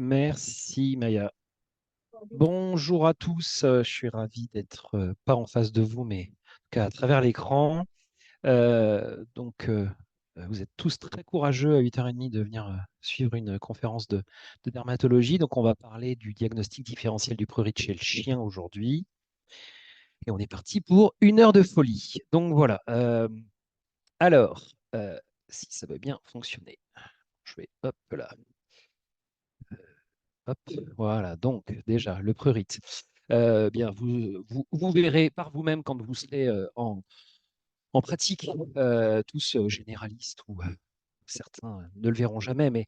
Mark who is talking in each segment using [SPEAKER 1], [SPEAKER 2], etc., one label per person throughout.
[SPEAKER 1] Merci Maya. Bonjour à tous, je suis ravi d'être pas en face de vous, mais en tout cas à travers l'écran. Vous êtes tous très courageux à 8h30 de venir suivre une conférence de dermatologie. Donc, on va parler du diagnostic différentiel du prurit chez le chien aujourd'hui. Et on est parti pour 1 heure de folie. Donc voilà. Alors, si ça veut bien fonctionner, je vais hop là. Hop, voilà, donc déjà, le prurit. Bien, vous verrez par vous-même quand vous serez en pratique, tous généralistes ou certains ne le verront jamais, mais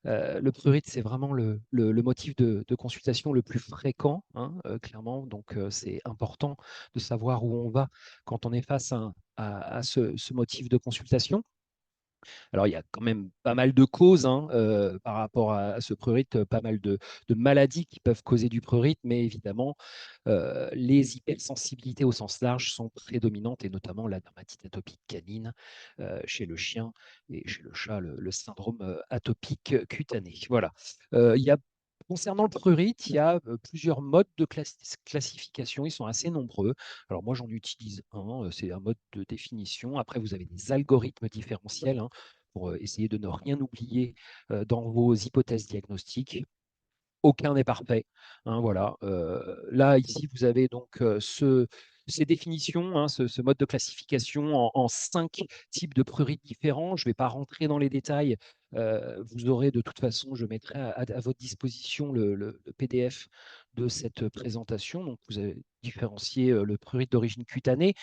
[SPEAKER 1] le prurit, c'est vraiment le motif de consultation le plus fréquent, hein, clairement. Donc, c'est important de savoir où on va quand on est face à ce motif de consultation. Alors, il y a quand même pas mal de causes hein, par rapport à ce prurite, pas mal de maladies qui peuvent causer du prurite, mais évidemment, les hypersensibilités au sens large sont prédominantes, et notamment la dermatite atopique canine chez le chien et chez le chat, le syndrome atopique cutané. Voilà. Il y a Concernant le prurite, il y a plusieurs modes de classification. Ils sont assez nombreux. Alors moi, j'en utilise un. C'est un mode de définition. Après, vous avez des algorithmes différentiels hein, pour essayer de ne rien oublier dans vos hypothèses diagnostiques. Aucun n'est parfait. Hein, voilà. Là, ici, vous avez donc ces définitions, hein, ce mode de classification en 5 types de prurites différents. Je ne vais pas rentrer dans les détails. Vous aurez de toute façon, je mettrai à votre disposition le PDF de cette présentation. Donc, vous avez différencié le prurite d'origine cutanée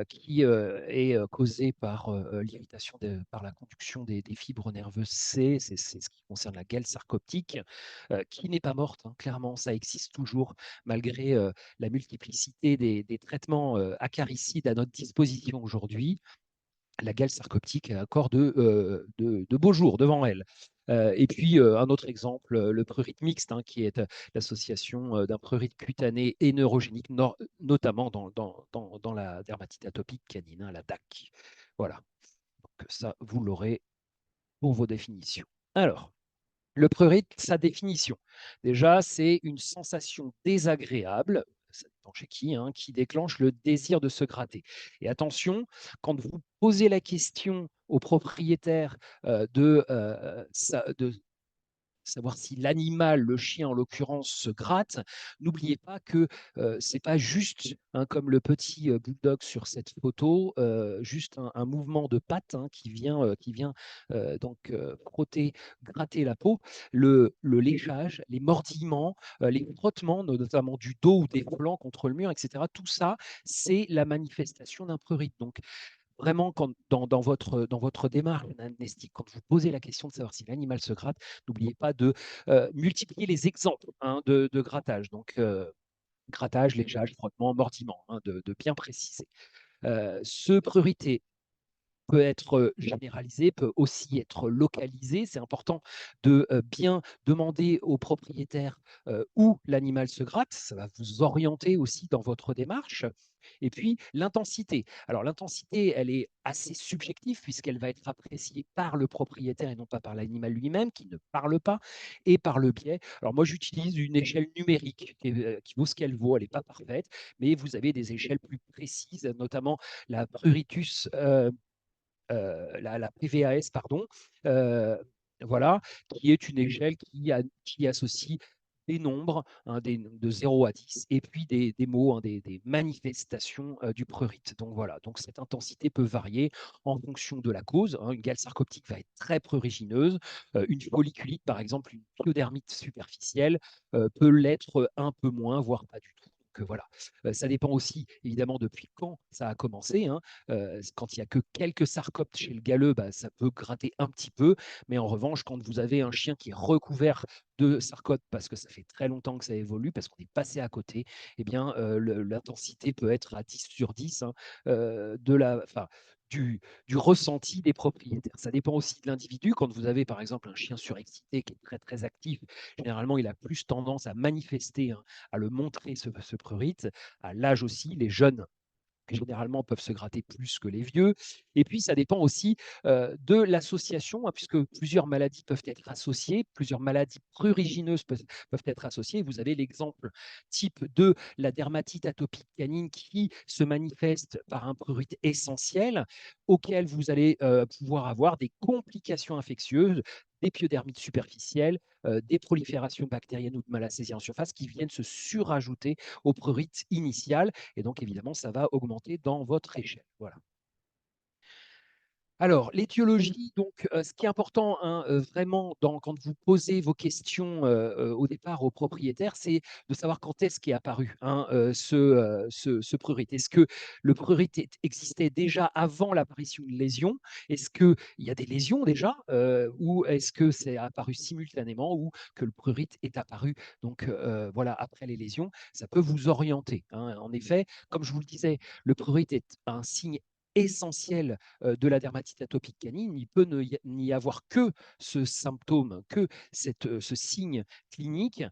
[SPEAKER 1] qui est causé par l'irritation par la conduction des fibres nerveuses C, c'est ce qui concerne la gale sarcoptique, qui n'est pas morte, hein, clairement, ça existe toujours, malgré la multiplicité des traitements acaricides à notre disposition aujourd'hui. La gale sarcoptique a encore de beaux jours devant elle. Et puis, un autre exemple, le prurite mixte, hein, qui est l'association d'un prurite cutané et neurogénique, notamment dans la dermatite atopique canine, hein, la DAC. Voilà, donc ça, vous l'aurez pour vos définitions. Alors, le prurite, sa définition. Déjà, c'est une sensation désagréable, ça dépend chez qui déclenche le désir de se gratter. Et attention, quand vous posez la question au propriétaire de savoir si l'animal, le chien en l'occurrence, se gratte, n'oubliez pas que ce n'est pas juste, hein, comme le petit bulldog sur cette photo, juste un mouvement de patte hein, qui vient frotter, gratter la peau. Le léchage, les mordillements, les frottements, notamment du dos ou des flancs contre le mur, etc., tout ça, c'est la manifestation d'un prurite. Donc, vraiment, dans votre démarche anamnestique, quand vous posez la question de savoir si l'animal se gratte, n'oubliez pas de multiplier les exemples hein, de grattage. Donc, grattage, léchage, frottement, mordiment, hein, de bien préciser. Ce prurité peut être généralisé, peut aussi être localisé. C'est important de bien demander au propriétaire où l'animal se gratte. Ça va vous orienter aussi dans votre démarche. Et puis, l'intensité. Alors, l'intensité, elle est assez subjective puisqu'elle va être appréciée par le propriétaire et non pas par l'animal lui-même qui ne parle pas et par le biais. Alors, moi, j'utilise une échelle numérique qui vaut ce qu'elle vaut. Elle n'est pas parfaite, mais vous avez des échelles plus précises, notamment la Pruritus la PVAS, pardon, euh, voilà, qui est une échelle qui associe des nombres hein, de 0 à 10 et puis des mots, hein, des manifestations du prurite. Donc voilà, donc cette intensité peut varier en fonction de la cause. Hein. Une gale sarcoptique va être très prurigineuse. Une folliculite, par exemple, une pyodermite superficielle, peut l'être un peu moins, voire pas du tout. Donc voilà, ça dépend aussi évidemment depuis quand ça a commencé. Hein. Quand il n'y a que quelques sarcoptes chez le galeux, bah, ça peut gratter un petit peu. Mais en revanche, quand vous avez un chien qui est recouvert de sarcoptes parce que ça fait très longtemps que ça évolue, parce qu'on est passé à côté, eh bien, l'intensité peut être à 10 sur 10 hein, enfin, du ressenti des propriétaires. Ça dépend aussi de l'individu. Quand vous avez par exemple un chien surexcité qui est très très actif, généralement il a plus tendance à manifester, hein, à le montrer ce prurite. À l'âge aussi, les jeunes qui généralement peuvent se gratter plus que les vieux. Et puis, ça dépend aussi de l'association, hein, puisque plusieurs maladies peuvent être associées, plusieurs maladies prurigineuses peuvent être associées. Vous avez l'exemple type de la dermatite atopique canine qui se manifeste par un prurite essentiel, auquel vous allez pouvoir avoir des complications infectieuses, des pyodermites superficielles, des proliférations bactériennes ou de malacésiens en surface qui viennent se surajouter au prurite initial. Et donc, évidemment, ça va augmenter dans votre échelle. Voilà. Alors, l'étiologie, donc, ce qui est important, hein, vraiment, quand vous posez vos questions au départ au propriétaire, c'est de savoir quand est-ce qu'est apparu, hein, ce prurite. Est-ce que le prurite existait déjà avant l'apparition de lésions? Est-ce qu'il y a des lésions déjà? Ou est-ce que c'est apparu simultanément ou que le prurite est apparu donc, voilà, après les lésions? Ça peut vous orienter, hein. En effet, comme je vous le disais, le prurite est un signe essentiel de la dermatite atopique canine, il peut n'y avoir que ce symptôme, que ce signe clinique.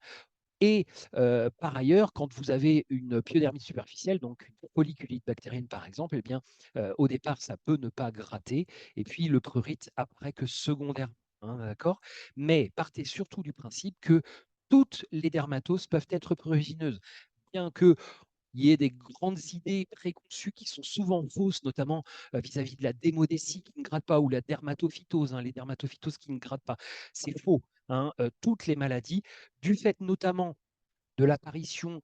[SPEAKER 1] Et par ailleurs, quand vous avez une pyodermite superficielle, donc une folliculite bactérienne par exemple, eh bien, au départ, ça peut ne pas gratter. Et puis, le prurite apparaît que secondairement. Hein, d'accord. Mais partez surtout du principe que toutes les dermatoses peuvent être prurigineuses. Bien que il y ait des grandes idées préconçues qui sont souvent fausses, notamment vis-à-vis de la démodécie qui ne gratte pas ou la dermatophytose, hein, les dermatophytoses qui ne grattent pas. C'est faux. Hein, toutes les maladies, du fait notamment de l'apparition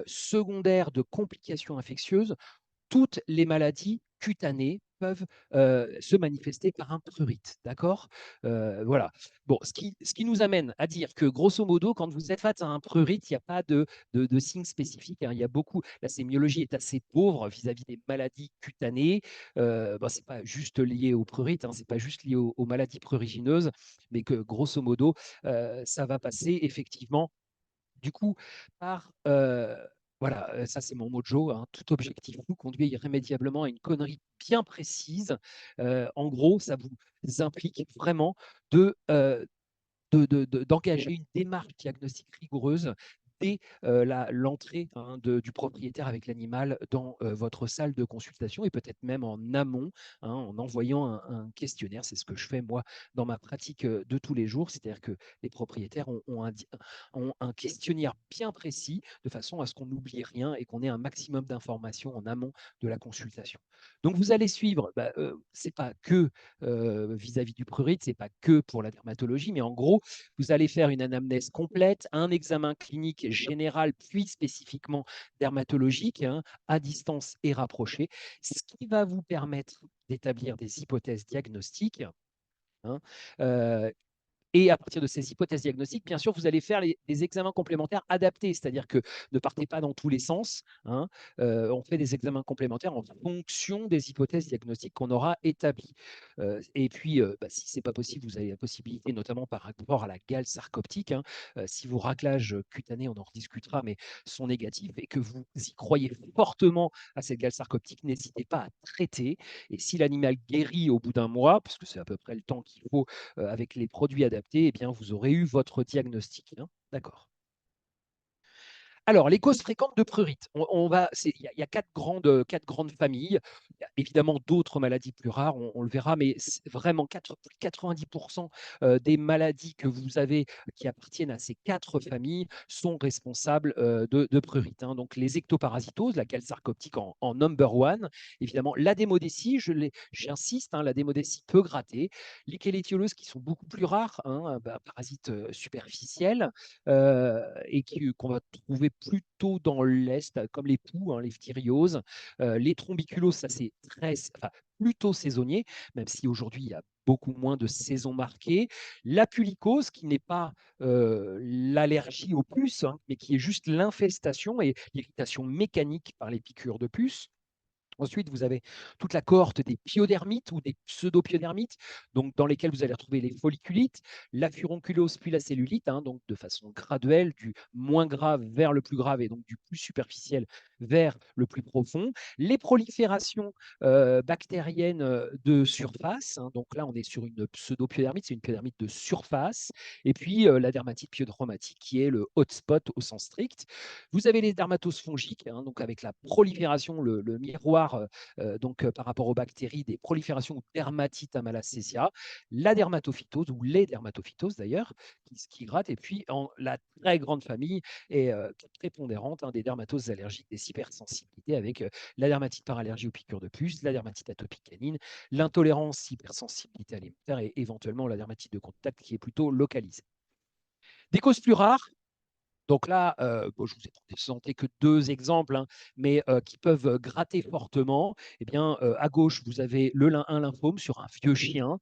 [SPEAKER 1] secondaire de complications infectieuses, toutes les maladies cutanées peuvent se manifester par un prurite. D'accord. Voilà. Bon, ce qui nous amène à dire que, grosso modo, quand vous êtes face à un prurite, il n'y a pas de signe spécifique. Hein. Il y a beaucoup, la sémiologie est assez pauvre vis-à-vis des maladies cutanées. Bon, ce n'est pas juste lié au prurite, hein, ce n'est pas juste lié aux maladies prurigineuses, mais que, grosso modo, ça va passer effectivement du coup, par voilà, ça c'est mon mojo, hein, tout objectif vous conduit irrémédiablement à une connerie bien précise. En gros, ça vous implique vraiment de, d'engager une démarche diagnostique rigoureuse dès l'entrée, hein, du propriétaire avec l'animal dans votre salle de consultation et peut-être même en amont, hein, en envoyant un questionnaire. C'est ce que je fais moi dans ma pratique de tous les jours, c'est-à-dire que les propriétaires ont un questionnaire bien précis de façon à ce qu'on n'oublie rien et qu'on ait un maximum d'informations en amont de la consultation. Donc vous allez suivre, bah, c'est pas que vis-à-vis du prurite, c'est pas que pour la dermatologie, mais en gros, vous allez faire une anamnèse complète, un examen clinique général, puis spécifiquement dermatologique, hein, à distance et rapproché, ce qui va vous permettre d'établir des hypothèses diagnostiques. Hein, et à partir de ces hypothèses diagnostiques, bien sûr, vous allez faire des examens complémentaires adaptés, c'est-à-dire que ne partez pas dans tous les sens. Hein. On fait des examens complémentaires en fonction des hypothèses diagnostiques qu'on aura établies. Et puis, bah, si ce n'est pas possible, vous avez la possibilité, notamment par rapport à la gale sarcoptique, hein, si vos raclages cutanés, on en rediscutera, mais sont négatifs et que vous y croyez fortement à cette gale sarcoptique, n'hésitez pas à traiter. Et si l'animal guérit au bout d'un mois, parce que c'est à peu près le temps qu'il faut avec les produits adaptés, eh bien, vous aurez eu votre diagnostic. Hein. D'accord. Alors, les causes fréquentes de prurite. Il y a quatre grandes familles. Il y a évidemment d'autres maladies plus rares, on le verra, mais vraiment 90% des maladies que vous avez qui appartiennent à ces quatre familles sont responsables de prurite. Hein. Donc, les ectoparasitoses, la gale sarcoptique en number one, évidemment, la démodécie, j'insiste, hein, la démodécie peut gratter. Les chélétioleuses qui sont beaucoup plus rares, hein, bah, parasites superficiels, et qu'on va trouver plutôt dans l'Est, comme les poux, hein, les phtérioses. Les trombiculoses, ça c'est enfin, plutôt saisonnier, même si aujourd'hui il y a beaucoup moins de saisons marquées. La pulicose, qui n'est pas l'allergie aux puces, hein, mais qui est juste l'infestation et l'irritation mécanique par les piqûres de puces. Ensuite, vous avez toute la cohorte des pyodermites ou des pseudo-pyodermites, donc dans lesquels vous allez retrouver les folliculites, la furonculose puis la cellulite, hein, donc de façon graduelle, du moins grave vers le plus grave et donc du plus superficiel vers le plus profond. Les proliférations bactériennes de surface, hein, donc là on est sur une pseudo-pyodermite, c'est une pyodermite de surface, et puis la dermatite pyodromatique qui est le hotspot au sens strict. Vous avez les dermatoses fongiques, hein, donc avec la prolifération, le miroir avoir par rapport aux bactéries des proliférations ou dermatites à Malassezia, la dermatophytose ou les dermatophytoses d'ailleurs, qui grattent, et puis la très grande famille est prépondérante des dermatoses allergiques, des hypersensibilités avec la dermatite par allergie aux piqûres de puce, la dermatite atopique canine, l'intolérance hypersensibilité alimentaire et éventuellement la dermatite de contact qui est plutôt localisée. Des causes plus rares, donc là, bon, je vous ai présenté que 2 exemples, mais qui peuvent gratter fortement. Eh bien, à gauche, vous avez un lymphome sur un vieux chien,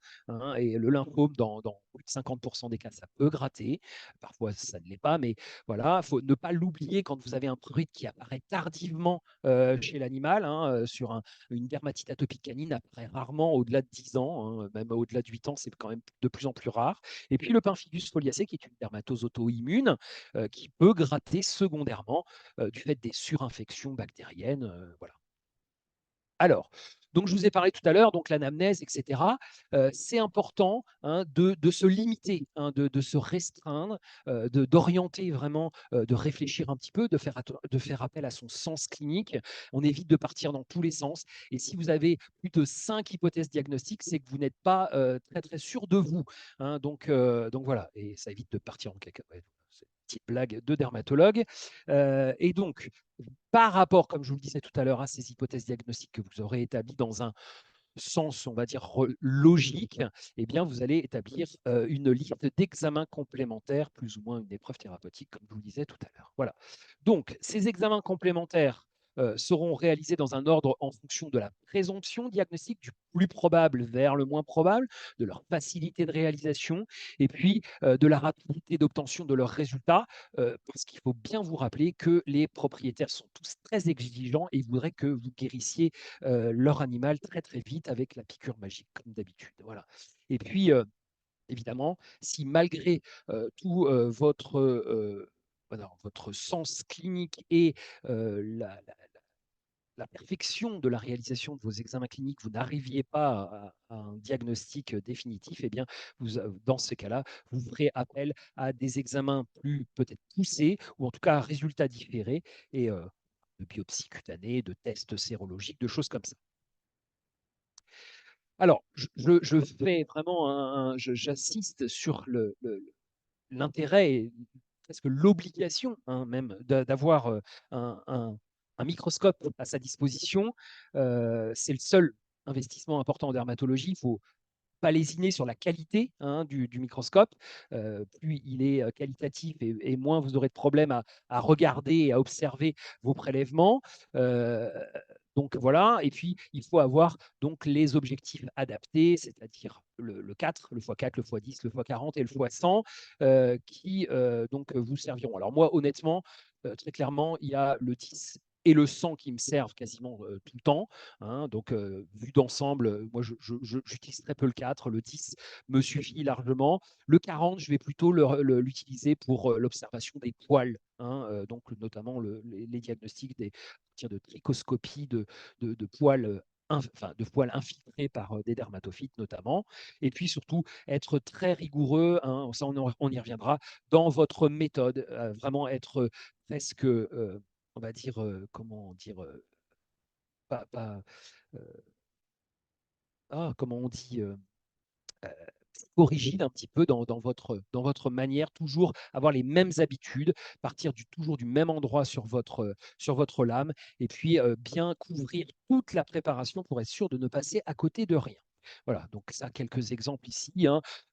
[SPEAKER 1] et le lymphome, dans plus de 50% des cas, ça peut gratter. Parfois, ça ne l'est pas, mais voilà, il faut ne pas l'oublier quand vous avez un prurite qui apparaît tardivement chez l'animal. Une dermatite atopique canine apparaît rarement au-delà de 10 ans, même au-delà de 8 ans, c'est quand même de plus en plus rare. Et puis le pemphigus foliacé, qui est une dermatose auto-immune, qui peut gratter secondairement du fait des surinfections bactériennes. Voilà. Alors, donc je vous ai parlé tout à l'heure, donc l'anamnèse, etc. C'est important de se limiter, de se restreindre, d'orienter vraiment, de réfléchir un petit peu, de faire appel à son sens clinique. On évite de partir dans tous les sens. Et si vous avez plus de 5 hypothèses diagnostiques, c'est que vous n'êtes pas très très sûr de vous. Donc voilà, et ça évite de partir en cacahuète. C'est une petite blague de dermatologue. Et donc, par rapport, comme je vous le disais tout à l'heure, à ces hypothèses diagnostiques que vous aurez établies dans un sens, on va dire, logique, eh bien, vous allez établir une liste d'examens complémentaires, plus ou moins une épreuve thérapeutique, comme je vous le disais tout à l'heure. Voilà. Donc, ces examens complémentaires seront réalisés dans un ordre en fonction de la présomption diagnostique, du plus probable vers le moins probable, de leur facilité de réalisation, et puis de la rapidité d'obtention de leurs résultats, parce qu'il faut bien vous rappeler que les propriétaires sont tous très exigeants et ils voudraient que vous guérissiez leur animal très très vite avec la piqûre magique, comme d'habitude. Voilà. Et puis, évidemment, si malgré tout votre sens clinique et la perfection de la réalisation de vos examens cliniques, vous n'arriviez pas à un diagnostic définitif, eh bien, dans ce cas-là, vous ferez appel à des examens plus peut-être poussés, ou en tout cas à résultats différés, et de biopsie cutanée, de tests sérologiques, de choses comme ça. Alors, je fais vraiment j'assiste sur l'intérêt et presque l'obligation même d'avoir un microscope à sa disposition. C'est le seul investissement important en dermatologie. Il faut pas lésiner sur la qualité du microscope. Plus il est qualitatif et moins vous aurez de problèmes à regarder et à observer vos prélèvements. Euh, donc voilà, et puis il faut avoir donc les objectifs adaptés, c'est-à-dire le 4, le x4, le x10, le x40 et le x100 qui donc vous serviront. Alors moi, honnêtement, très clairement, il y a le 10 et le 100 qui me servent quasiment tout le temps. Donc, vu d'ensemble, moi, j'utilise très peu le 4. Le 10 me suffit largement. Le 40, je vais plutôt l'utiliser pour l'observation des poils. Donc, notamment les diagnostics à partir de trichoscopie de poils. Enfin, de poils infiltrés par des dermatophytes notamment, et puis surtout être très rigoureux, ça on y reviendra, dans votre méthode, vraiment être presque, on va dire, comment dire, pas comment on dit, euh, rigide un petit peu dans votre manière, toujours avoir les mêmes habitudes, partir toujours du même endroit sur votre lame, et puis bien couvrir toute la préparation pour être sûr de ne passer à côté de rien. Voilà, donc ça, quelques exemples ici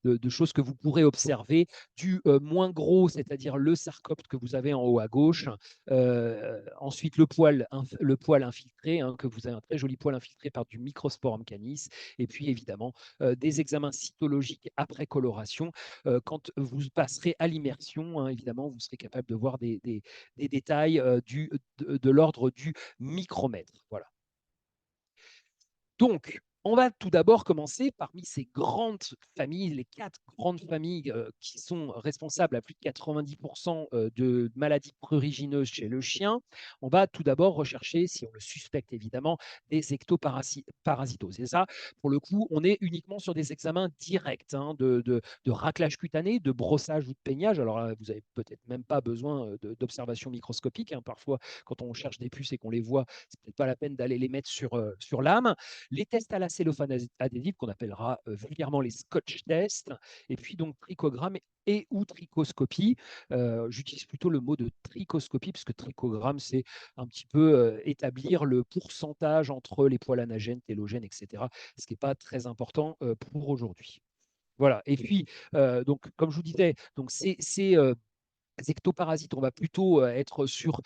[SPEAKER 1] de choses que vous pourrez observer. Du moins gros, c'est-à-dire le sarcopte que vous avez en haut à gauche. Ensuite, le poil infiltré, que vous avez un très joli poil infiltré par du Microsporum canis. Et puis, évidemment, des examens cytologiques après coloration. Quand vous passerez à l'immersion, évidemment, vous serez capable de voir des détails de l'ordre du micromètre. Voilà. Donc, On va tout d'abord commencer parmi ces grandes familles, les 4 grandes familles, qui sont responsables à plus de 90 de maladies prurigineuses chez le chien. On va tout d'abord rechercher, si on le suspecte évidemment, des ectoparasitoses. Et ça, pour le coup, on est uniquement sur des examens directs, hein, de raclage cutané, de brossage ou de peignage. Alors là, vous avez peut-être même pas besoin d'observation microscopique, hein. Parfois, quand on cherche des puces et qu'on les voit, c'est peut-être pas la peine d'aller les mettre sur l'âme. Les tests à la cellophane adhésive qu'on appellera vulgairement les Scotch tests, et puis donc trichogramme et ou trichoscopie. J'utilise plutôt le mot de trichoscopie, puisque trichogramme, c'est un petit peu établir le pourcentage entre les poils anagènes, télogènes, etc., ce qui n'est pas très important pour aujourd'hui. Voilà. Et puis, donc, comme je vous disais, donc ces ectoparasites, on va plutôt être sur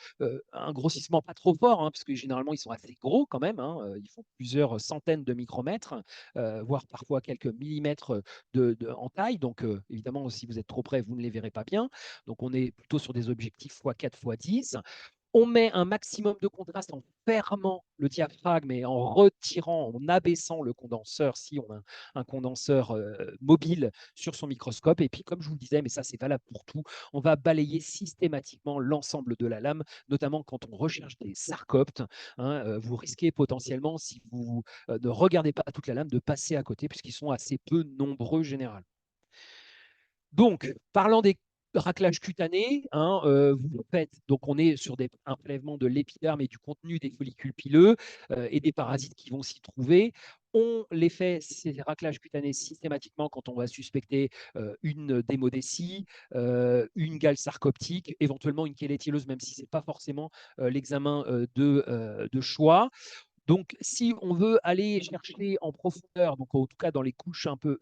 [SPEAKER 1] un grossissement pas trop fort, hein, parce que généralement ils sont assez gros quand même, hein, ils font plusieurs centaines de micromètres, voire parfois quelques millimètres en taille. Donc évidemment, si vous êtes trop près, vous ne les verrez pas bien. Donc on est plutôt sur des objectifs x4, x10. On met un maximum de contraste en fermant le diaphragme et en retirant, en abaissant le condenseur si on a un condenseur mobile sur son microscope. Et puis, comme je vous le disais, mais ça c'est valable pour tout, on va balayer systématiquement l'ensemble de la lame, notamment quand on recherche des sarcoptes, hein. Vous risquez potentiellement, si vous ne regardez pas toute la lame, de passer à côté puisqu'ils sont assez peu nombreux généralement. Donc, parlant des raclages cutanés, hein, vous faites, donc on est sur un prélèvement de l'épiderme et du contenu des follicules pileux et des parasites qui vont s'y trouver. On les fait, ces raclages cutanés, systématiquement quand on va suspecter une démodécie, une gale sarcoptique, éventuellement une chélétyleuse, même si ce n'est pas forcément l'examen de choix. Donc, si on veut aller chercher en profondeur, donc en tout cas dans les couches un peu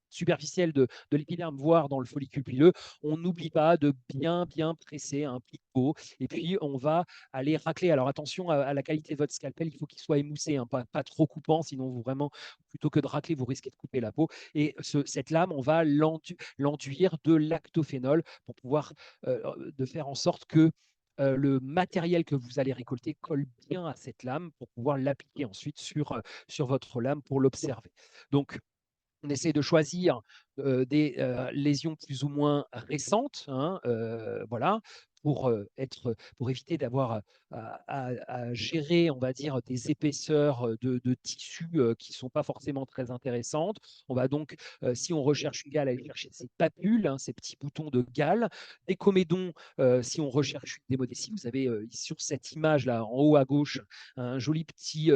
[SPEAKER 1] superficielles de l'épiderme, voire dans le follicule pileux, on n'oublie pas de bien presser un picot. Et puis, on va aller racler. Alors, attention à la qualité de votre scalpel, il faut qu'il soit émoussé, hein, pas trop coupant, sinon vous vraiment, plutôt que de racler, vous risquez de couper la peau. Et cette lame, on va l'enduire de lactophénol pour pouvoir de faire en sorte que le matériel que vous allez récolter colle bien à cette lame pour pouvoir l'appliquer ensuite sur votre lame pour l'observer. Donc, on essaie de choisir des lésions plus ou moins récentes, hein, voilà, pour éviter d'avoir à gérer, on va dire, des épaisseurs de tissus qui ne sont pas forcément très intéressantes. On va donc, si on recherche une gale, aller chercher ces papules, hein, ces petits boutons de gale, des comédons, si on recherche une démodécie. Vous avez sur cette image-là, en haut à gauche, un joli petit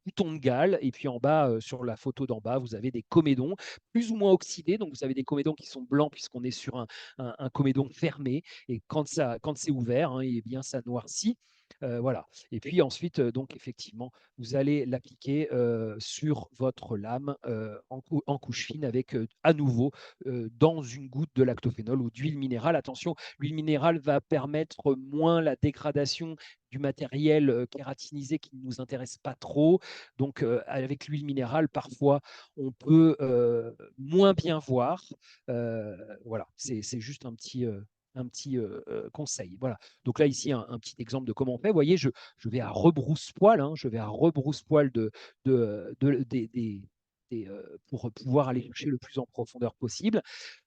[SPEAKER 1] bouton de gale, et puis en bas, sur la photo d'en bas, vous avez des comédons plus ou moins oxydés. Donc vous avez des comédons qui sont blancs puisqu'on est sur un comédon fermé, et quand c'est ouvert, hein, et bien ça noircit. Voilà. Et puis ensuite, donc effectivement, vous allez l'appliquer sur votre lame en couche fine avec à nouveau dans une goutte de lactophénol ou d'huile minérale. Attention, l'huile minérale va permettre moins la dégradation du matériel kératinisé qui ne nous intéresse pas trop. Donc, avec l'huile minérale, parfois, on peut moins bien voir. Voilà, c'est juste un petit conseil. Voilà. Donc là, ici, un petit exemple de comment on fait. Vous voyez, je vais à rebrousse-poil, hein, je vais à rebrousse-poil pour pouvoir aller chercher le plus en profondeur possible.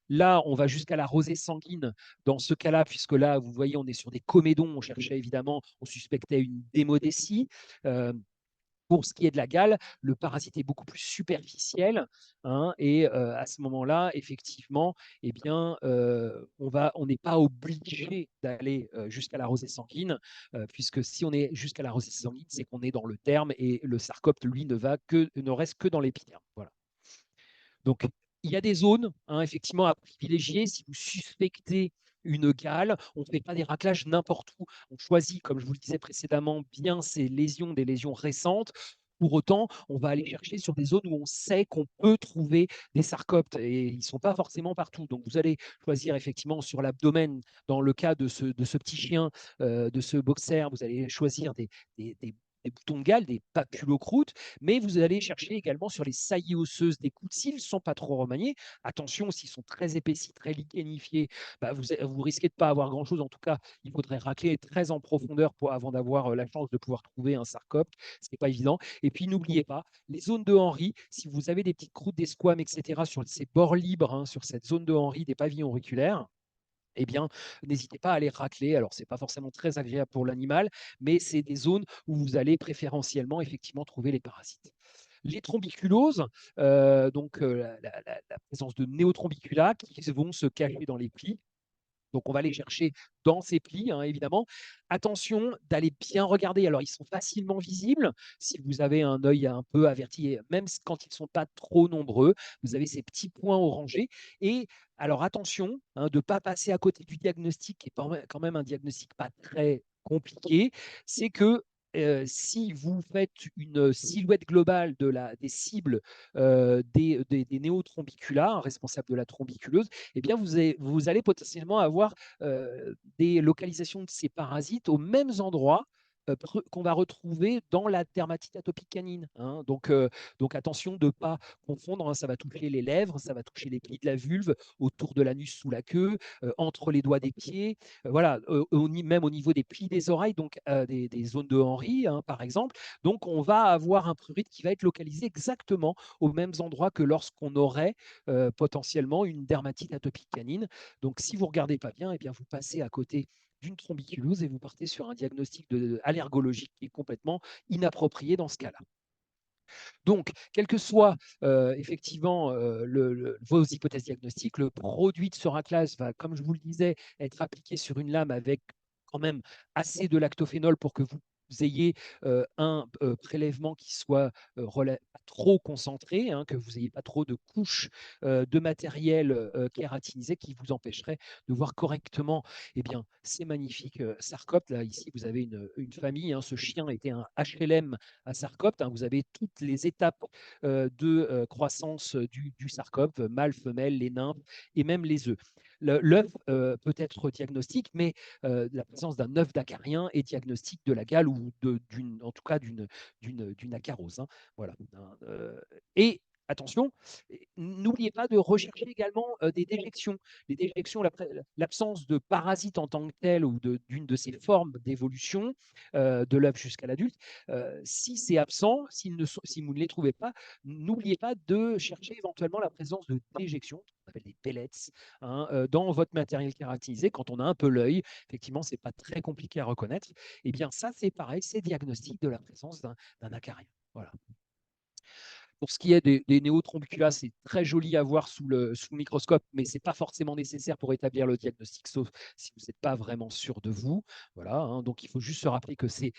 [SPEAKER 1] Là, on va jusqu'à la rosée sanguine dans ce cas-là, puisque là, vous voyez, on est sur des comédons. On cherchait évidemment, on suspectait une démodécie. Euh, pour ce qui est de la gale, le parasite est beaucoup plus superficiel, hein, et à ce moment-là, effectivement, eh bien, on n'est pas obligé d'aller jusqu'à la rosée sanguine, puisque si on est jusqu'à la rosée sanguine, c'est qu'on est dans le terme et le sarcopte, lui, ne reste que dans l'épiderme. Voilà. Donc, il y a des zones, hein, effectivement, à privilégier. Si vous suspectez une gale, on ne fait pas des raclages n'importe où. On choisit, comme je vous le disais précédemment, bien ces lésions, des lésions récentes. Pour autant, on va aller chercher sur des zones où on sait qu'on peut trouver des sarcoptes, et ils ne sont pas forcément partout. Donc, vous allez choisir effectivement sur l'abdomen, dans le cas de ce petit chien, de ce boxer, vous allez choisir des des boutons de Galles, des papulocroûtes, mais vous allez chercher également sur les saillies osseuses des coudes. S'ils ne sont pas trop remaniés, attention, s'ils sont très épaissis, très lichenifiés, bah, vous risquez de ne pas avoir grand-chose. En tout cas, il faudrait racler très en profondeur avant d'avoir la chance de pouvoir trouver un sarcopte, ce qui n'est pas évident. Et puis, n'oubliez pas, les zones de Henry, si vous avez des petites croûtes, des squames, etc., sur ces bords libres, hein, sur cette zone de Henry des pavillons auriculaires, eh bien, n'hésitez pas à les racler. Alors, ce n'est pas forcément très agréable pour l'animal, mais c'est des zones où vous allez préférentiellement effectivement trouver les parasites. Les trombiculoses, donc la présence de néotrombicula qui vont se cacher dans les plis. Donc, on va les chercher dans ces plis, hein, évidemment. Attention d'aller bien regarder. Alors, ils sont facilement visibles. Si vous avez un œil un peu averti, même quand ils ne sont pas trop nombreux, vous avez ces petits points orangés. Et alors, attention de ne pas passer à côté du diagnostic, qui est quand même un diagnostic pas très compliqué. C'est que si vous faites une silhouette globale des cibles des néotrombiculas, responsables de la trombiculose, eh bien, vous allez potentiellement avoir des localisations de ces parasites aux mêmes endroits qu'on va retrouver dans la dermatite atopique canine, hein. Donc, attention de ne pas confondre, hein, ça va toucher les lèvres, ça va toucher les plis de la vulve, autour de l'anus sous la queue, entre les doigts des pieds, voilà, même au niveau des plis des oreilles, donc des zones de Henry, hein, par exemple. Donc, on va avoir un prurite qui va être localisé exactement aux mêmes endroits que lorsqu'on aurait potentiellement une dermatite atopique canine. Donc, si vous ne regardez pas bien, eh bien, vous passez à côté d'une trombiculose et vous partez sur un diagnostic allergologique qui est complètement inapproprié dans ce cas-là. Donc, quel que soit effectivement vos hypothèses diagnostiques, le produit de ce raclage va, comme je vous le disais, être appliqué sur une lame avec quand même assez de lactophénol pour que vous ayez un prélèvement qui soit pas trop concentré, hein, que vous n'ayez pas trop de couches de matériel kératinisé qui vous empêcherait de voir correctement ces magnifiques sarcoptes. Là, ici, vous avez une famille, hein, ce chien était un HLM à sarcopte, hein. Vous avez toutes les étapes de croissance du sarcopte, mâle, femelle, les nymphes et même les œufs. L'œuf peut être diagnostique, mais la présence d'un œuf d'acarien est diagnostique de la gale ou en tout cas d'une acarose, hein. Voilà. Et attention, n'oubliez pas de rechercher également des déjections. Les déjections, l'absence de parasites en tant que tel ou d'une de ces formes d'évolution de l'œuf jusqu'à l'adulte, si c'est absent, si vous ne les trouvez pas, n'oubliez pas de chercher éventuellement la présence de déjections, on appelle des pellets, hein, dans votre matériel caractérisé. Quand on a un peu l'œil, effectivement, ce n'est pas très compliqué à reconnaître. Eh bien, ça, c'est pareil, c'est diagnostic de la présence d'un acarien. Voilà. Pour ce qui est des néotrombiculas, c'est très joli à voir sous le microscope, mais ce n'est pas forcément nécessaire pour établir le diagnostic, sauf si vous n'êtes pas vraiment sûr de vous. Voilà, hein. Donc, il faut juste se rappeler que c'est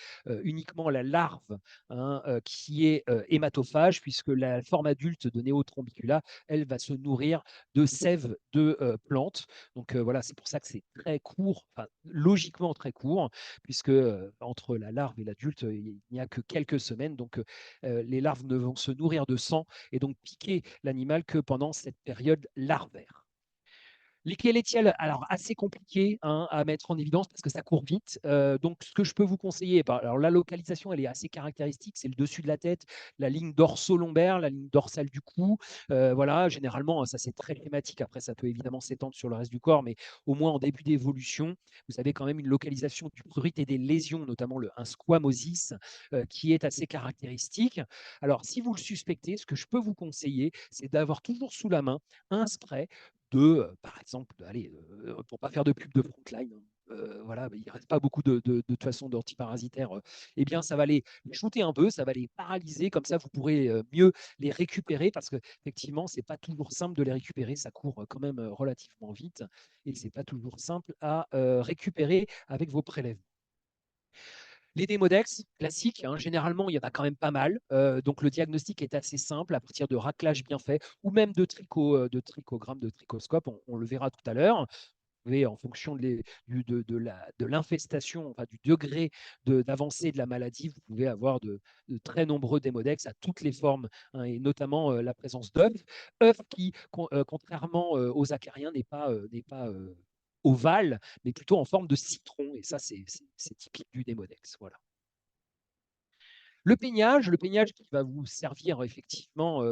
[SPEAKER 1] uniquement la larve, hein, qui est hématophage, puisque la forme adulte de néotrombicula, elle va se nourrir de sève de plantes. Donc, voilà, c'est pour ça que c'est très court, enfin, logiquement très court, puisque entre la larve et l'adulte, il n'y a que quelques semaines. Donc, les larves ne vont se nourrir de sang et donc piquer l'animal que pendant cette période larvaire. L'Escherichia, alors assez compliqué, hein, à mettre en évidence parce que ça court vite. Donc, ce que je peux vous conseiller, alors la localisation, elle est assez caractéristique. C'est le dessus de la tête, la ligne dorso-lombaire, la ligne dorsale du cou. Voilà, généralement, ça c'est très schématique. Après, ça peut évidemment s'étendre sur le reste du corps, mais au moins en début d'évolution, vous avez quand même une localisation du prurite et des lésions, notamment un squamosis, qui est assez caractéristique. Alors, si vous le suspectez, ce que je peux vous conseiller, c'est d'avoir toujours sous la main un spray par exemple, allez, pour pas faire de pub de Frontline, hein, voilà, il ne reste pas beaucoup de toute façon d'antiparasitaires, eh bien, ça va les shooter un peu, ça va les paralyser, comme ça, vous pourrez mieux les récupérer, parce qu'effectivement, ce n'est pas toujours simple de les récupérer, ça court quand même relativement vite, et ce n'est pas toujours simple à récupérer avec vos prélèvements. Les démodex, classiques, hein, généralement, il y en a quand même pas mal. Donc, le diagnostic est assez simple à partir de raclage bien fait ou même de trichogrammes, de trichoscope. On le verra tout à l'heure. Vous pouvez, en fonction de l'infestation, enfin, du degré d'avancée de la maladie, vous pouvez avoir de très nombreux démodex à toutes les formes, hein, et notamment la présence d'œufs. œufs qui, contrairement aux acariens, n'est pas ovale, mais plutôt en forme de citron. Et ça, c'est typique du démodex. Voilà. Le peignage qui va vous servir effectivement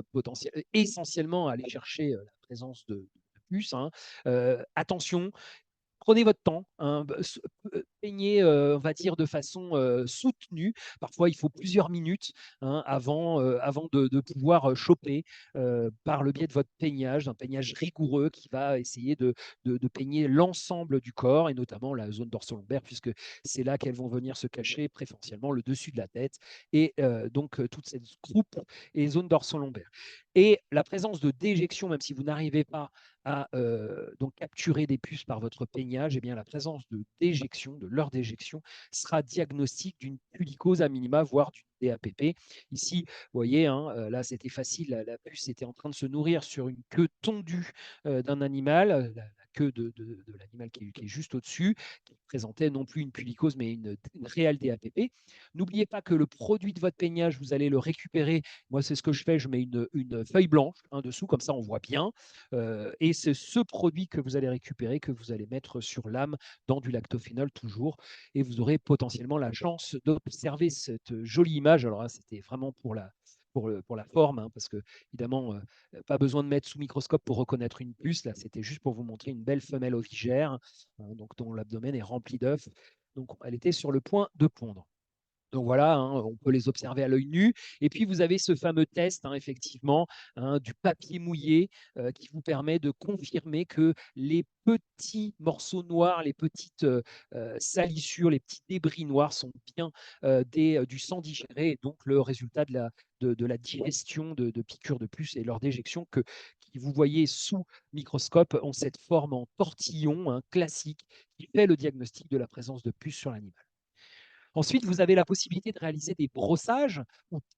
[SPEAKER 1] essentiellement à aller chercher la présence de puces, hein. Attention, prenez votre temps, hein, peignez, on va dire, de façon soutenue. Parfois, il faut plusieurs minutes, hein, avant de pouvoir choper par le biais de votre peignage, d'un peignage rigoureux qui va essayer de peigner l'ensemble du corps et notamment la zone dorsolaire, puisque c'est là qu'elles vont venir se cacher préférentiellement le dessus de la tête et donc toute cette croupe et zone dorsolaire. Et la présence de déjection, même si vous n'arrivez pas à donc capturer des puces par votre peignage, eh bien, la présence de déjection, de leur déjection, sera diagnostique d'une pulicose à minima, voire d'une DAPP. Ici, vous voyez, hein, là c'était facile, la puce était en train de se nourrir sur une queue tondue d'un animal, la queue de l'animal qui est juste au-dessus, qui présentait non plus une pulicose, mais une réelle DAPP. N'oubliez pas que le produit de votre peignage, vous allez le récupérer. Moi, c'est ce que je fais, je mets une feuille blanche dessous, comme ça on voit bien. Et c'est ce produit que vous allez récupérer, que vous allez mettre sur l'âme dans du lactophénol toujours. Et vous aurez potentiellement la chance d'observer cette jolie image. Alors là, c'était vraiment pour la forme, hein, parce que évidemment, pas besoin de mettre sous microscope pour reconnaître une puce. Là, c'était juste pour vous montrer une belle femelle ovigère, hein, donc dont l'abdomen est rempli d'œufs. Donc, elle était sur le point de pondre. Donc voilà, hein, on peut les observer à l'œil nu. Et puis vous avez ce fameux test, hein, effectivement, hein, du papier mouillé qui vous permet de confirmer que les petits morceaux noirs, les petites salissures, les petits débris noirs sont bien du sang digéré et donc le résultat de la digestion de piqûres de puces et leur déjection qui vous voyez sous microscope ont cette forme en tortillon, hein, classique qui fait le diagnostic de la présence de puces sur l'animal. Ensuite, vous avez la possibilité de réaliser des brossages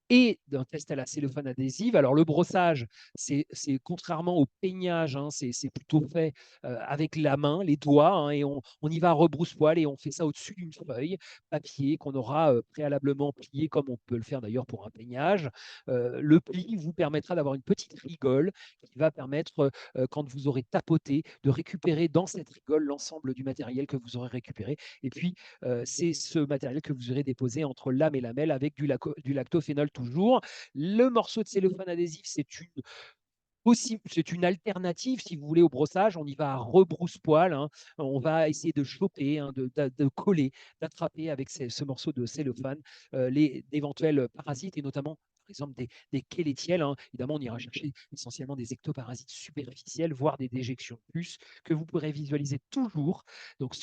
[SPEAKER 1] et d'un test à la cellophane adhésive. Alors, le brossage, c'est contrairement au peignage, hein, c'est plutôt fait avec la main, les doigts, hein, et on y va à rebrousse-poil et on fait ça au-dessus d'une feuille papier qu'on aura préalablement plié, comme on peut le faire d'ailleurs pour un peignage. Le pli vous permettra d'avoir une petite rigole qui va permettre, quand vous aurez tapoté, de récupérer dans cette rigole l'ensemble du matériel que vous aurez récupéré. Et puis, c'est ce matériel que vous aurez déposé entre lame et lamelle avec du lactophénol toujours. Le morceau de cellophane adhésif, c'est une alternative, si vous voulez, au brossage. On y va à rebrousse-poil, hein. On va essayer de choper, hein, de coller, d'attraper avec ce morceau de cellophane d'éventuels parasites et notamment par exemple des chélétiels, hein. Évidemment, on ira chercher essentiellement des ectoparasites superficiels, voire des déjections de puces que vous pourrez visualiser toujours. Donc,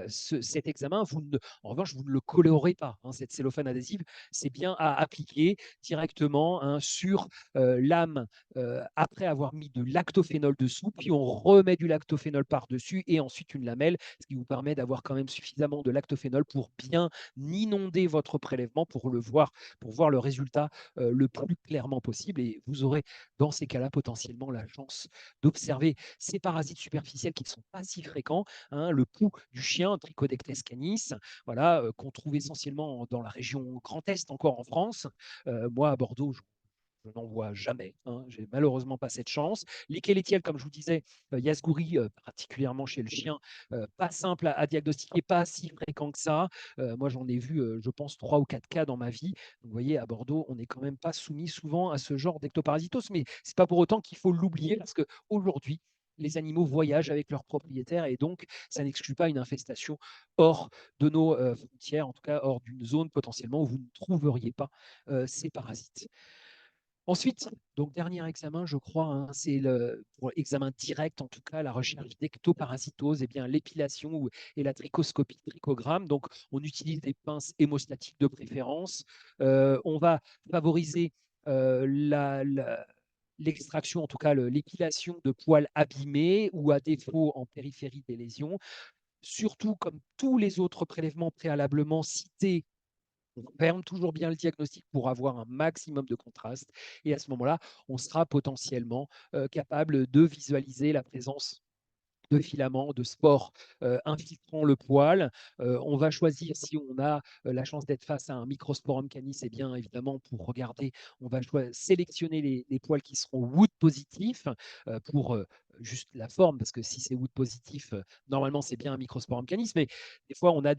[SPEAKER 1] cet examen, en revanche, vous ne le colorez pas, hein, cette cellophane adhésive, c'est bien à appliquer directement, hein, sur l'âme après avoir mis de lactophénol dessous, puis on remet du lactophénol par-dessus et ensuite une lamelle, ce qui vous permet d'avoir quand même suffisamment de lactophénol pour bien inonder votre prélèvement pour voir le résultat le plus clairement possible. Et vous aurez dans ces cas-là potentiellement la chance d'observer ces parasites superficiels qui ne sont pas si fréquents, hein, le pouls du chien, Trichodectes canis, voilà, qu'on trouve essentiellement dans la région Grand Est, encore en France. Moi, à Bordeaux, je n'en vois jamais, hein. J'ai malheureusement pas cette chance. Les chélétiels, comme je vous disais, Yasguri, particulièrement chez le chien, pas simple à diagnostiquer, pas si fréquent que ça. Moi, j'en ai vu, je pense, 3 ou 4 cas dans ma vie. Donc, vous voyez, à Bordeaux, on n'est quand même pas soumis souvent à ce genre d'ectoparasitos, mais c'est pas pour autant qu'il faut l'oublier parce qu'aujourd'hui, les animaux voyagent avec leurs propriétaires et donc ça n'exclut pas une infestation hors de nos frontières, en tout cas hors d'une zone potentiellement où vous ne trouveriez pas ces parasites. Ensuite, donc dernier examen, je crois, hein, c'est pour examen direct, en tout cas, la recherche d'ectoparasitose, eh bien l'épilation et la trichoscopie, trichogramme. Donc, on utilise des pinces hémostatiques de préférence. On va favoriser l'extraction, en tout cas l'épilation de poils abîmés ou à défaut en périphérie des lésions. Surtout, comme tous les autres prélèvements préalablement cités, on ferme toujours bien le diagnostic pour avoir un maximum de contraste. Et à ce moment-là, on sera potentiellement capable de visualiser la présence de filaments, de spores infiltrant le poil. On va choisir, si on a la chance d'être face à un Microsporum canis, et bien évidemment pour regarder, on va sélectionner les poils qui seront Wood positifs pour juste la forme, parce que si c'est Wood positif, normalement c'est bien un Microsporum canis, mais des fois on a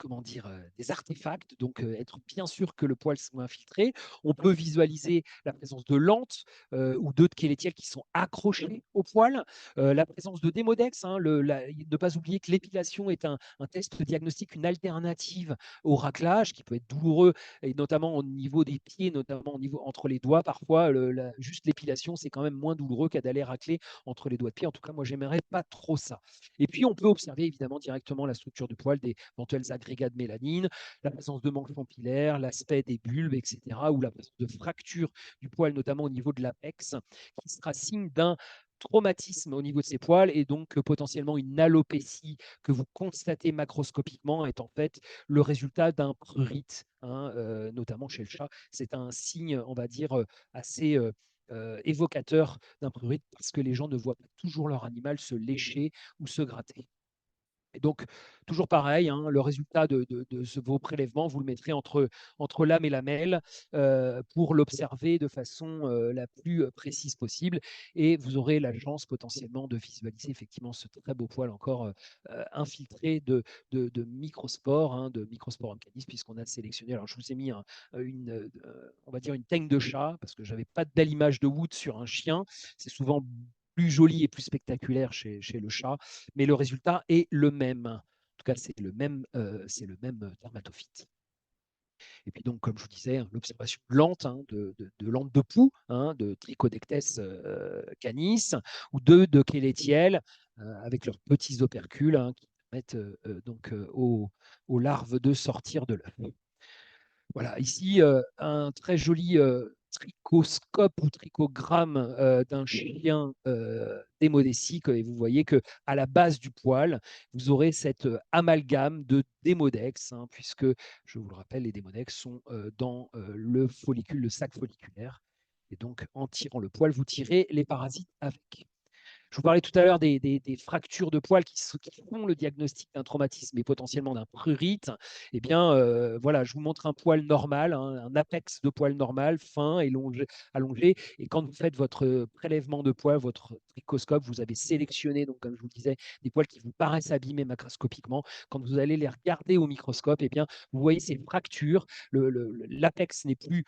[SPEAKER 1] comment dire, des artefacts, donc être bien sûr que le poil soit infiltré. On peut visualiser la présence de lentes ou d'autres chélétiels qui sont accrochés au poil, la présence de démodex, hein, ne pas oublier que l'épilation est un test diagnostique, une alternative au raclage qui peut être douloureux, et notamment au niveau des pieds, notamment au niveau entre les doigts. Parfois, juste l'épilation, c'est quand même moins douloureux qu'à d'aller racler entre les doigts de pied. En tout cas, moi, j'aimerais pas trop ça. Et puis, on peut observer évidemment directement la structure du poil, des éventuels agrégats de mélanine, la présence de manques capillaires, l'aspect des bulbes, etc., ou la présence de fractures du poil, notamment au niveau de l'apex, qui sera signe d'un traumatisme au niveau de ces poils et donc potentiellement une alopécie que vous constatez macroscopiquement est en fait le résultat d'un prurite, hein, notamment chez le chat. C'est un signe, on va dire, assez évocateur d'un prurite parce que les gens ne voient pas toujours leur animal se lécher ou se gratter. Et donc, toujours pareil, hein, le résultat vos prélèvements, vous le mettrez entre l'âme et la mêle pour l'observer de façon la plus précise possible. Et vous aurez la chance potentiellement de visualiser effectivement ce très beau poil encore infiltré de microspores, hein, de microspores canis, puisqu'on a sélectionné. Alors, je vous ai mis on va dire une teigne de chat, parce que j'avais pas de belle image de Wood sur un chien. C'est souvent plus joli et plus spectaculaire chez le chat, mais le résultat est le même. En tout cas, c'est le même dermatophyte. Et puis donc, comme je vous disais, hein, l'observation lente de lampes de poux, hein, de Trichodectes canis, ou de chélétiels, avec leurs petits opercules hein, qui permettent aux larves de sortir de l'œuf. Voilà, ici, un très joli trichoscope ou trichogramme d'un chien démodécique. Et vous voyez que à la base du poil, vous aurez cet amalgame de démodex, hein, puisque, je vous le rappelle, les démodex sont dans le follicule, le sac folliculaire. Et donc, en tirant le poil, vous tirez les parasites avec. Je vous parlais tout à l'heure des fractures de poils qui font le diagnostic d'un traumatisme et potentiellement d'un prurite. Eh bien, voilà, je vous montre un poil normal, hein, un apex de poil normal, fin et allongé. Et quand vous faites votre prélèvement de poils, votre trichoscope, vous avez sélectionné, donc, comme je vous le disais, des poils qui vous paraissent abîmés macroscopiquement. Quand vous allez les regarder au microscope, eh bien, vous voyez ces fractures. L'apex n'est plus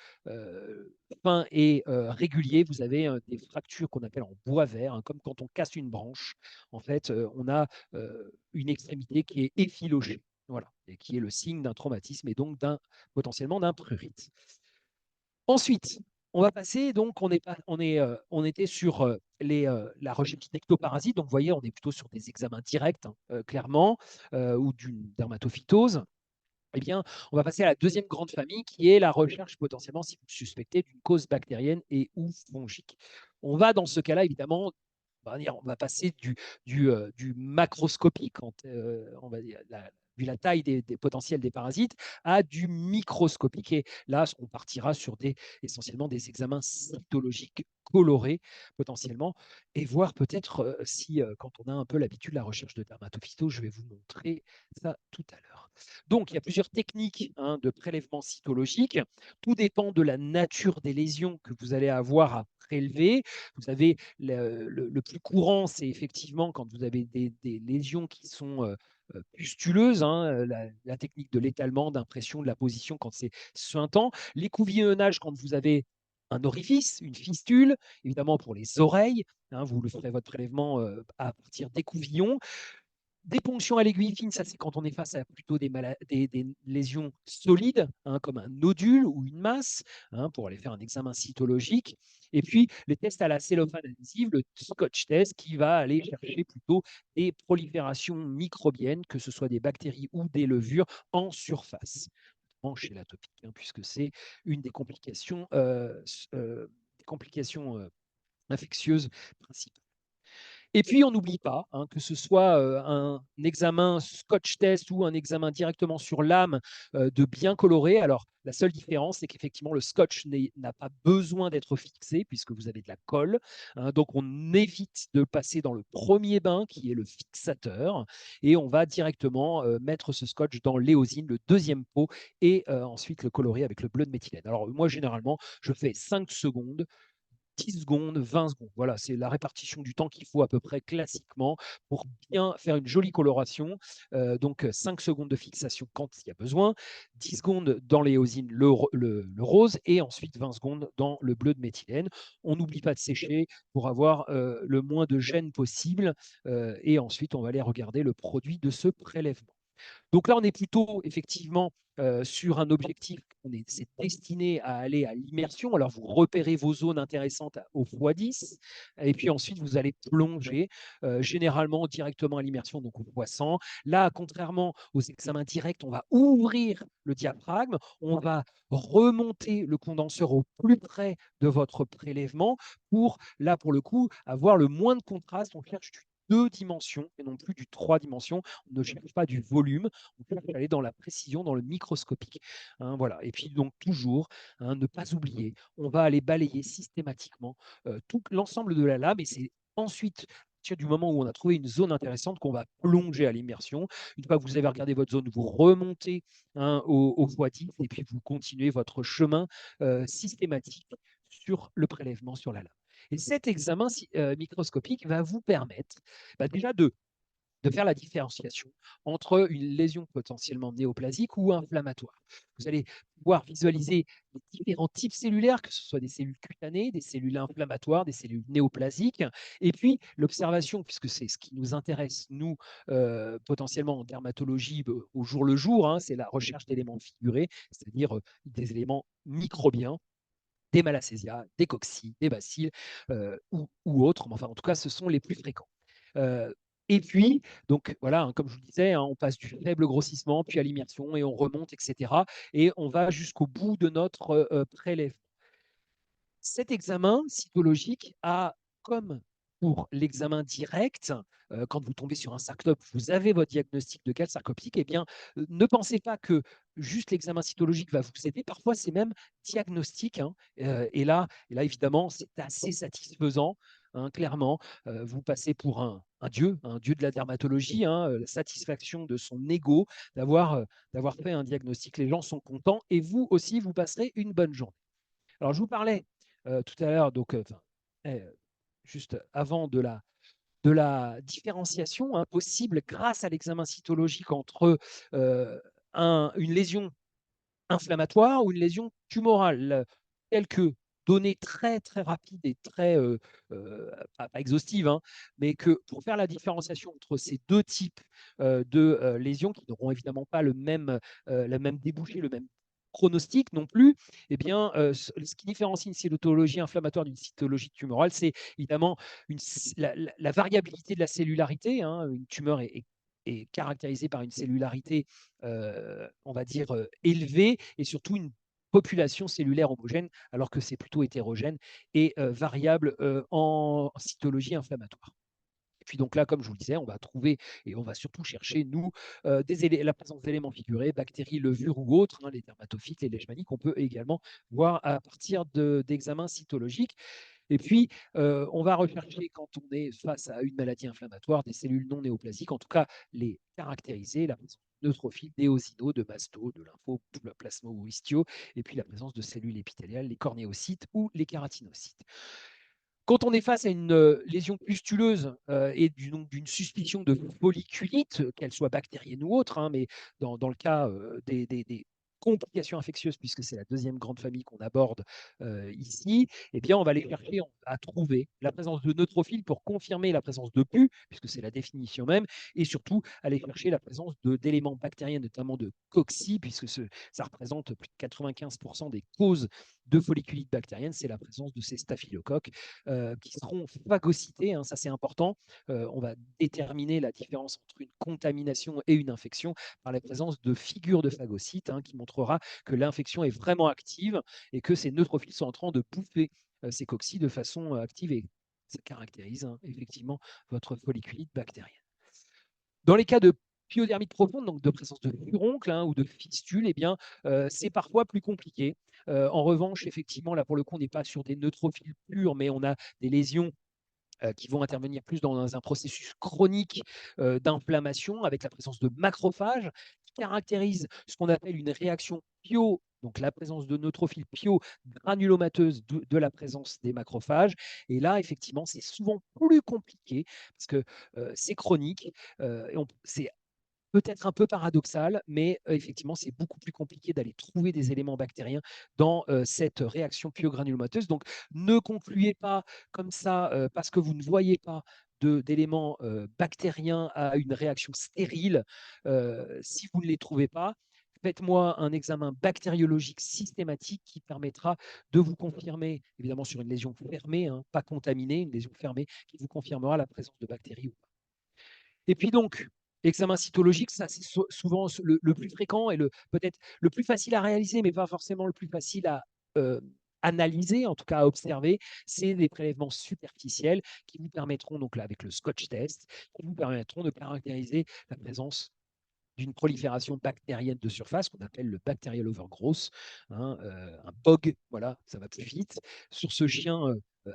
[SPEAKER 1] fin et régulier. Vous avez des fractures qu'on appelle en bois vert, hein, comme quand on casse une branche. En fait, on a une extrémité qui est effilochée, voilà, et qui est le signe d'un traumatisme et donc potentiellement d'un prurite. Ensuite, on va passer, donc on était sur la recherche d'ectoparasites, donc vous voyez, on est plutôt sur des examens directs, hein, clairement, ou d'une dermatophytose. Eh bien, on va passer à la deuxième grande famille qui est la recherche potentiellement, si vous suspectez, d'une cause bactérienne et ou fongique. On va dans ce cas-là, évidemment, on va passer du macroscopique, on va dire, vu la taille des potentiels des parasites, à du microscopique. Et là, on partira sur essentiellement des examens cytologiques colorés potentiellement, et voir peut-être si, quand on a un peu l'habitude de la recherche de dermatophyto, je vais vous montrer ça tout à l'heure. Donc, il y a plusieurs techniques hein, de prélèvement cytologique. Tout dépend de la nature des lésions que vous allez avoir à prélever. Vous avez le plus courant, c'est effectivement quand vous avez des lésions qui sont pustuleuses, hein, la technique de l'étalement, d'impression de la position quand c'est suintant. L'écouvillonnage quand vous avez un orifice, une fistule, évidemment pour les oreilles, hein, vous le ferez votre prélèvement à partir d'écouvillons. Des ponctions à l'aiguille fine, ça c'est quand on est face à plutôt des lésions solides, hein, comme un nodule ou une masse, hein, pour aller faire un examen cytologique. Et puis les tests à la cellophane adhésive, le scotch test, qui va aller chercher plutôt des proliférations microbiennes, que ce soit des bactéries ou des levures en surface, notamment chez l'atopique, hein, puisque c'est une des complications infectieuses principales. Et puis, on n'oublie pas, hein, que ce soit un examen scotch test ou un examen directement sur l'âme, de bien colorer. Alors, la seule différence, c'est qu'effectivement, le scotch n'a pas besoin d'être fixé puisque vous avez de la colle, hein. Donc, on évite de passer dans le premier bain qui est le fixateur et on va directement mettre ce scotch dans l'éosine, le deuxième pot, et ensuite le colorer avec le bleu de méthylène. Alors, moi, généralement, je fais 5 secondes 10 secondes, 20 secondes. Voilà, c'est la répartition du temps qu'il faut à peu près classiquement pour bien faire une jolie coloration. Donc 5 secondes de fixation quand il y a besoin, 10 secondes dans l'éosine, le rose, et ensuite 20 secondes dans le bleu de méthylène. On n'oublie pas de sécher pour avoir le moins de gêne possible. Et ensuite, on va aller regarder le produit de ce prélèvement. Donc là, on est plutôt effectivement sur un objectif, c'est destiné à aller à l'immersion. Alors, vous repérez vos zones intéressantes au x10, et puis ensuite, vous allez plonger, généralement directement à l'immersion, donc au x100. Là, contrairement aux examens directs, on va ouvrir le diaphragme, on va remonter le condenseur au plus près de votre prélèvement pour, là, pour le coup, avoir le moins de contraste. On cherche du 2 dimensions et non plus du 3 dimensions. On ne cherche pas du volume, on peut aller dans la précision, dans le microscopique. Hein, voilà. Et puis donc toujours, hein, ne pas oublier, on va aller balayer systématiquement tout l'ensemble de la lame, et c'est ensuite, à partir du moment où on a trouvé une zone intéressante, qu'on va plonger à l'immersion. Une fois que vous avez regardé votre zone, vous remontez, hein, au x10, et puis vous continuez votre chemin systématique sur le prélèvement sur la lame. Et cet examen microscopique va vous permettre déjà de faire la différenciation entre une lésion potentiellement néoplasique ou inflammatoire. Vous allez pouvoir visualiser les différents types cellulaires, que ce soit des cellules cutanées, des cellules inflammatoires, des cellules néoplasiques, et puis l'observation, puisque c'est ce qui nous intéresse, nous, potentiellement en dermatologie au jour le jour, hein, c'est la recherche d'éléments figurés, c'est-à-dire des éléments microbiens, des malacésias, des coccis, des bacilles ou autres, mais enfin en tout cas ce sont les plus fréquents. Et puis, donc voilà, hein, comme je vous le disais, hein, on passe du faible grossissement, puis à l'immersion, et on remonte, etc. Et on va jusqu'au bout de notre prélèvement. Cet examen cytologique a, comme pour l'examen direct, quand vous tombez sur un sarcome, vous avez votre diagnostic de cas sarcoptique, eh bien, ne pensez pas que juste l'examen cytologique va vous aider. Parfois, c'est même diagnostique, hein, et là, évidemment, c'est assez satisfaisant, hein, clairement. Vous passez pour un dieu de la dermatologie, hein, la satisfaction de son ego d'avoir fait un diagnostic. Les gens sont contents, et vous aussi, vous passerez une bonne journée. Alors, je vous parlais tout à l'heure, donc, juste avant, de la différenciation, hein, possible grâce à l'examen cytologique entre une lésion inflammatoire ou une lésion tumorale. Quelques données très très rapides et très pas exhaustives, hein, mais que pour faire la différenciation entre ces deux types de lésions, qui n'auront évidemment pas le même débouché, le même pronostic non plus, eh bien, ce qui différencie une cytologie inflammatoire d'une cytologie tumorale, c'est évidemment la variabilité de la cellularité, hein. Une tumeur est caractérisée par une cellularité, on va dire, élevée, et surtout une population cellulaire homogène, alors que c'est plutôt hétérogène et variable en cytologie inflammatoire. Et puis donc là, comme je vous le disais, on va trouver et on va surtout chercher, nous, la présence d'éléments figurés, bactéries, levures ou autres, hein, les dermatophytes, les leishmaniques, qu'on peut également voir à partir d'examens cytologiques. Et puis, on va rechercher, quand on est face à une maladie inflammatoire, des cellules non néoplasiques, en tout cas les caractériser, la présence de neutrophiles, d'éosinaux, de mastos, de lympho, plasmo ou histio, et puis la présence de cellules épithéliales, les cornéocytes ou les kératinocytes. Quand on est face à une lésion pustuleuse et d'une suspicion de folliculite, qu'elle soit bactérienne ou autre, hein, mais dans le cas des complications infectieuses, puisque c'est la deuxième grande famille qu'on aborde ici, eh bien, on va aller chercher à trouver la présence de neutrophiles pour confirmer la présence de pus, puisque c'est la définition même, et surtout aller chercher la présence d'éléments bactériens, notamment de cocci, puisque ça représente plus de 95% des causes de folliculite bactérienne, c'est la présence de ces staphylocoques qui seront phagocytés, hein, ça c'est important. On va déterminer la différence entre une contamination et une infection par la présence de figures de phagocytes, hein, qui montrera que l'infection est vraiment active et que ces neutrophiles sont en train de bouffer ces coccis de façon active, et ça caractérise, hein, effectivement votre folliculite bactérienne. Dans les cas de pyodermite profonde, donc de présence de furoncles, hein, ou de fistules, eh bien, c'est parfois plus compliqué. En revanche, effectivement, là, pour le coup, on n'est pas sur des neutrophiles purs, mais on a des lésions qui vont intervenir plus dans un processus chronique d'inflammation, avec la présence de macrophages qui caractérisent ce qu'on appelle une réaction donc la présence de neutrophiles pyo-granulomateuses de la présence des macrophages. Et là, effectivement, c'est souvent plus compliqué parce que c'est chronique. C'est peut-être un peu paradoxal, mais effectivement, c'est beaucoup plus compliqué d'aller trouver des éléments bactériens dans cette réaction pyogranulomateuse. Donc, ne concluez pas comme ça parce que vous ne voyez pas d'éléments bactériens à une réaction stérile. Si vous ne les trouvez pas, faites-moi un examen bactériologique systématique qui permettra de vous confirmer, évidemment sur une lésion fermée, hein, pas contaminée, une lésion fermée, qui vous confirmera la présence de bactéries ou pas. Et puis donc, examen cytologique, ça c'est souvent le plus fréquent et peut-être le plus facile à réaliser, mais pas forcément le plus facile à analyser, en tout cas à observer, c'est des prélèvements superficiels qui vous permettront, donc là avec le Scotch test, qui vous permettront de caractériser la présence d'une prolifération bactérienne de surface qu'on appelle le bacterial overgrowth, hein, un BOG, voilà, ça va plus vite. Sur ce chien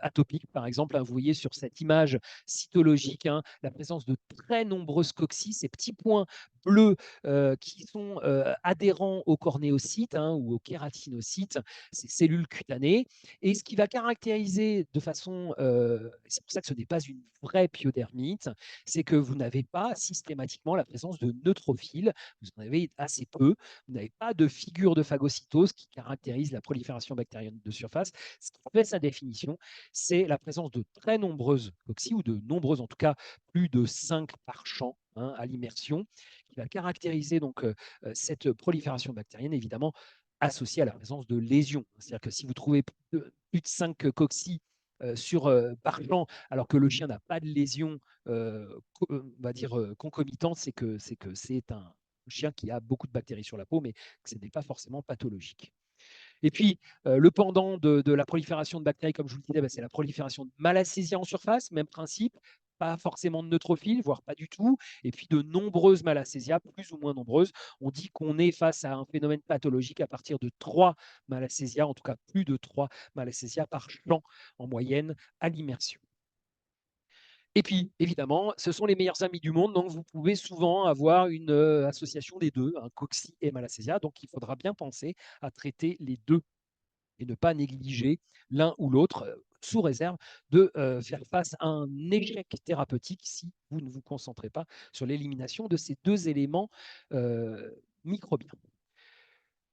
[SPEAKER 1] atopique, par exemple, hein, vous voyez sur cette image cytologique hein, la présence de très nombreuses coccis, ces petits points bleus qui sont adhérents aux cornéocytes hein, ou aux kératinocytes, ces cellules cutanées. Et ce qui va caractériser de façon, c'est pour ça que ce n'est pas une vraie pyodermite, c'est que vous n'avez pas systématiquement la présence de neutrophiles, vous en avez assez peu, vous n'avez pas de figure de phagocytose qui caractérise la prolifération bactérienne de surface. Ce qui fait sa définition, c'est la présence de très nombreuses coccis, ou de nombreuses, en tout cas plus de 5 par champ hein, à l'immersion, qui va caractériser donc cette prolifération bactérienne, évidemment associée à la présence de lésions. C'est-à-dire que si vous trouvez plus de 5 coccis par champ, alors que le chien n'a pas de lésion, on va dire concomitante, c'est que c'est un chien qui a beaucoup de bactéries sur la peau, mais que ce n'est pas forcément pathologique. Et puis, le pendant de la prolifération de bactéries, comme je vous le disais, c'est la prolifération de Malassezia en surface, même principe, pas forcément de neutrophiles, voire pas du tout, et puis de nombreuses Malassezia, plus ou moins nombreuses. On dit qu'on est face à un phénomène pathologique à partir de 3 Malassezia, en tout cas plus de 3 Malassezia par champ en moyenne à l'immersion. Et puis, évidemment, ce sont les meilleurs amis du monde, donc vous pouvez souvent avoir une association des deux, un cocci et Malassezia, donc il faudra bien penser à traiter les deux et ne pas négliger l'un ou l'autre, sous réserve de faire face à un échec thérapeutique si vous ne vous concentrez pas sur l'élimination de ces deux éléments microbiens.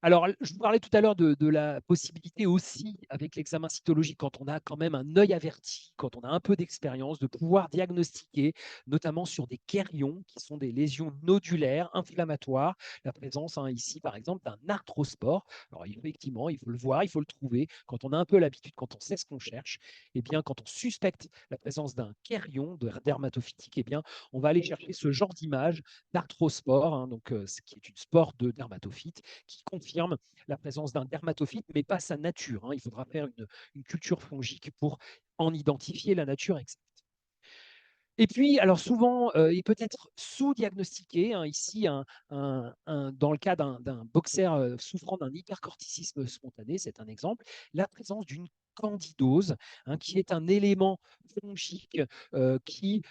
[SPEAKER 1] Alors, je vous parlais tout à l'heure de la possibilité aussi, avec l'examen cytologique, quand on a quand même un œil averti, quand on a un peu d'expérience, de pouvoir diagnostiquer, notamment sur des chérions, qui sont des lésions nodulaires inflammatoires, la présence hein, ici, par exemple, d'un arthrospore. Alors, effectivement, il faut le voir, il faut le trouver. Quand on a un peu l'habitude, quand on sait ce qu'on cherche, eh bien, quand on suspecte la présence d'un chérion dermatophytique, eh bien, on va aller chercher ce genre d'image d'arthrospore, hein, donc, ce qui est une spore de dermatophyte, qui confirme la présence d'un dermatophyte, mais pas sa nature. Hein. Il faudra faire une culture fongique pour en identifier la nature exacte. Et puis, alors souvent, il peut être sous-diagnostiqué. Hein, ici, dans le cas d'un boxer souffrant d'un hypercorticisme spontané, c'est un exemple, la présence d'une candidose, hein, qui est un élément fongique qui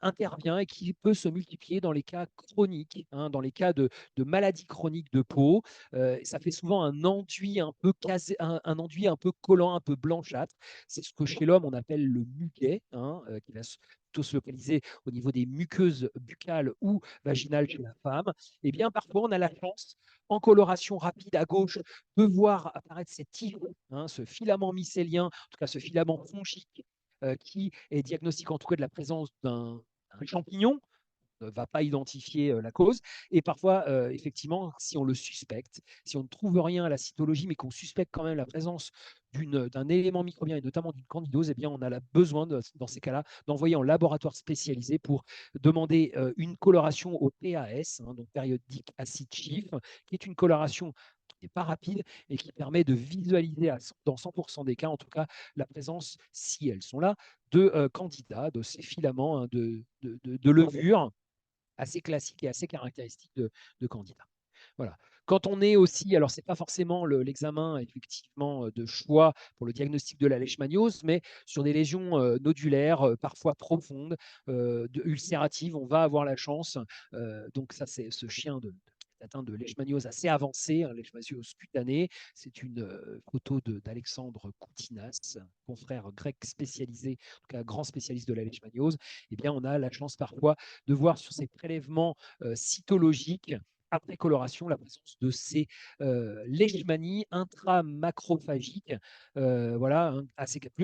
[SPEAKER 1] intervient et qui peut se multiplier dans les cas chroniques, hein, dans les cas de maladies chroniques de peau. Ça fait souvent un enduit un peu casé, un enduit un peu collant, un peu blanchâtre. C'est ce que chez l'homme on appelle le muquet, hein, qui va plutôt se localiser au niveau des muqueuses buccales ou vaginales chez la femme. Eh bien, parfois, on a la chance, en coloration rapide à gauche, de voir apparaître cette tige, hein, ce filament mycélien, en tout cas ce filament fongique, qui est diagnostique en tout cas de la présence d'un champignon, ne va pas identifier la cause. Et parfois, effectivement, si on le suspecte, si on ne trouve rien à la cytologie, mais qu'on suspecte quand même la présence d'un élément microbien et notamment d'une candidose, eh bien, on a besoin, dans ces cas-là, d'envoyer en laboratoire spécialisé pour demander une coloration au PAS, hein, donc périodique acide chiffre, qui est une coloration qui n'est pas rapide et qui permet de visualiser dans 100% des cas, en tout cas, la présence, si elles sont là, de candidats, de ces filaments hein, de levure assez classique et assez caractéristique de candidats. Voilà. Quand on est aussi, alors c'est pas forcément l'examen effectivement de choix pour le diagnostic de la leishmaniose, mais sur des lésions nodulaires, parfois profondes, ulcératives, on va avoir la chance, donc ça c'est ce chien de atteint de leishmaniose assez avancée, hein, leishmaniose cutanée. C'est une photo d'Alexandre Koutinas, confrère grec spécialisé, en tout cas grand spécialiste de la leishmaniose. Eh bien, on a la chance parfois de voir sur ces prélèvements cytologiques après coloration la présence de ces leishmanies intramacrophagiques, voilà, hein,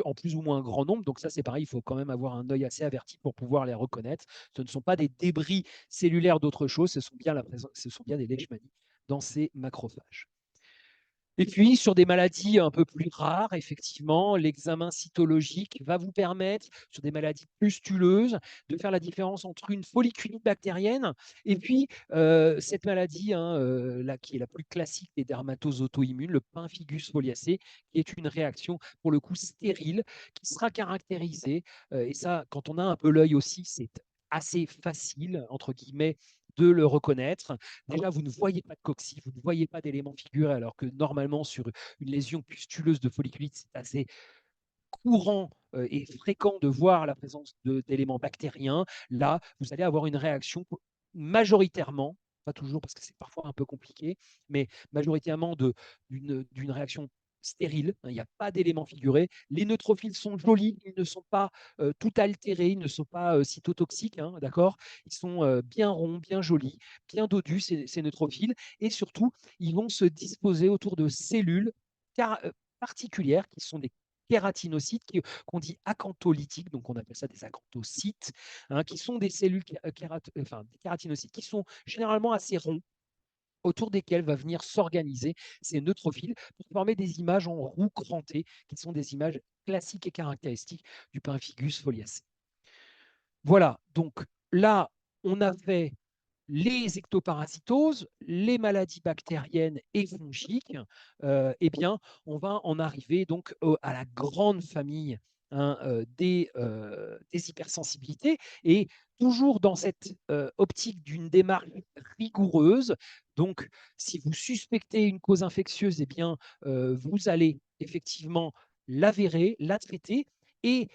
[SPEAKER 1] en plus ou moins grand nombre. Donc ça, c'est pareil, il faut quand même avoir un œil assez averti pour pouvoir les reconnaître. Ce ne sont pas des débris cellulaires d'autre chose, ce sont bien des leishmanies dans ces macrophages. Et puis, sur des maladies un peu plus rares, effectivement, l'examen cytologique va vous permettre, sur des maladies pustuleuses, de faire la différence entre une folliculite bactérienne et puis cette maladie, hein, là, qui est la plus classique des dermatoses auto-immunes, le pemphigus foliacé, qui est une réaction, pour le coup, stérile, qui sera caractérisée, et ça, quand on a un peu l'œil aussi, c'est assez facile, entre guillemets, de le reconnaître. Déjà, vous ne voyez pas de cocci, vous ne voyez pas d'éléments figurés, alors que normalement, sur une lésion pustuleuse de folliculite, c'est assez courant et fréquent de voir la présence d'éléments bactériens. Là, vous allez avoir une réaction majoritairement, pas toujours parce que c'est parfois un peu compliqué, mais majoritairement d'une réaction stérile. Il n'y a pas d'éléments figurés. Les neutrophiles sont jolis, ils ne sont pas tout altérés, ils ne sont pas cytotoxiques, hein, d'accord. Ils sont bien ronds, bien jolis, bien dodus, ces neutrophiles, et surtout, ils vont se disposer autour de cellules particulières qui sont des kératinocytes qu'on dit acantholytiques, donc on appelle ça des acanthocytes, hein, qui sont des cellules des kératinocytes qui sont généralement assez ronds, autour desquels va venir s'organiser ces neutrophiles pour former des images en roue crantée, qui sont des images classiques et caractéristiques du pemphigus foliacé. Voilà, donc là, on a fait les ectoparasitoses, les maladies bactériennes et fongiques. Eh bien, on va en arriver donc à la grande famille, hein, des hypersensibilités, et toujours dans cette optique d'une démarche rigoureuse. Donc, si vous suspectez une cause infectieuse, eh bien, vous allez effectivement l'avérer, la traiter, et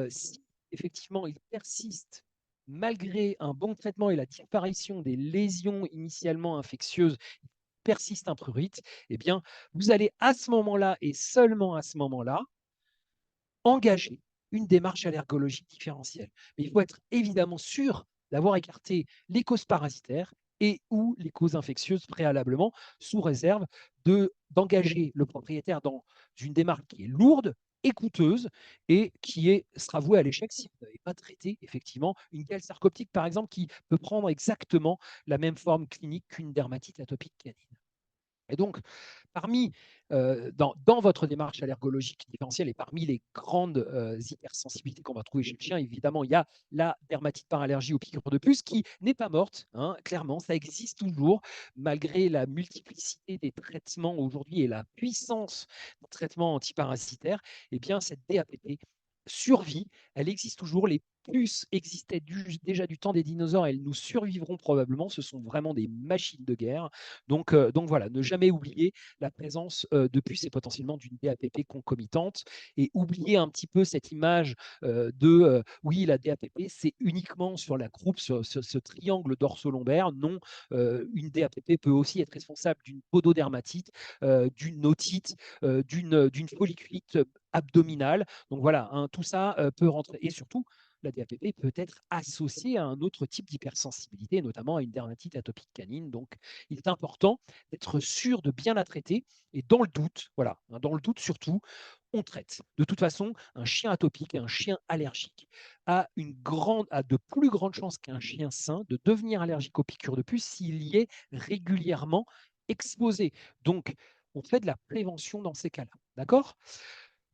[SPEAKER 1] si effectivement il persiste malgré un bon traitement et la disparition des lésions initialement infectieuses, persiste un prurite, eh bien, vous allez à ce moment-là, et seulement à ce moment-là, engager une démarche allergologique différentielle. Mais il faut être évidemment sûr d'avoir écarté les causes parasitaires et ou les causes infectieuses préalablement, sous réserve d'engager le propriétaire dans une démarche qui est lourde et coûteuse, et sera vouée à l'échec si vous n'avez pas traité effectivement une gale sarcoptique, par exemple, qui peut prendre exactement la même forme clinique qu'une dermatite atopique canine. Et donc, dans votre démarche allergologique différentielle, et parmi les grandes hypersensibilités qu'on va trouver chez le chien, évidemment, il y a la dermatite par allergie aux piqûres de puce, qui n'est pas morte, hein, clairement, ça existe toujours, malgré la multiplicité des traitements aujourd'hui et la puissance des traitements antiparasitaires. Eh bien, cette DAPP survit, elle existe toujours. Les puces existaient déjà du temps des dinosaures, elles nous survivront probablement. Ce sont vraiment des machines de guerre. Donc voilà, ne jamais oublier la présence de puces et potentiellement d'une DAPP concomitante, et oublier un petit peu cette image oui, la DAPP, c'est uniquement sur la croupe, sur ce triangle dorso-lombaire. Non, une DAPP peut aussi être responsable d'une pododermatite, d'une otite, d'une folliculite abdominale. Donc voilà, hein, tout ça peut rentrer. Et surtout, la DAPP peut être associée à un autre type d'hypersensibilité, notamment à une dermatite atopique canine. Donc, il est important d'être sûr de bien la traiter, et dans le doute, voilà, hein, dans le doute surtout, on traite. De toute façon, un chien atopique, un chien allergique a de plus grandes chances qu'un chien sain de devenir allergique aux piqûres de puce s'il y est régulièrement exposé. Donc, on fait de la prévention dans ces cas-là. D'accord?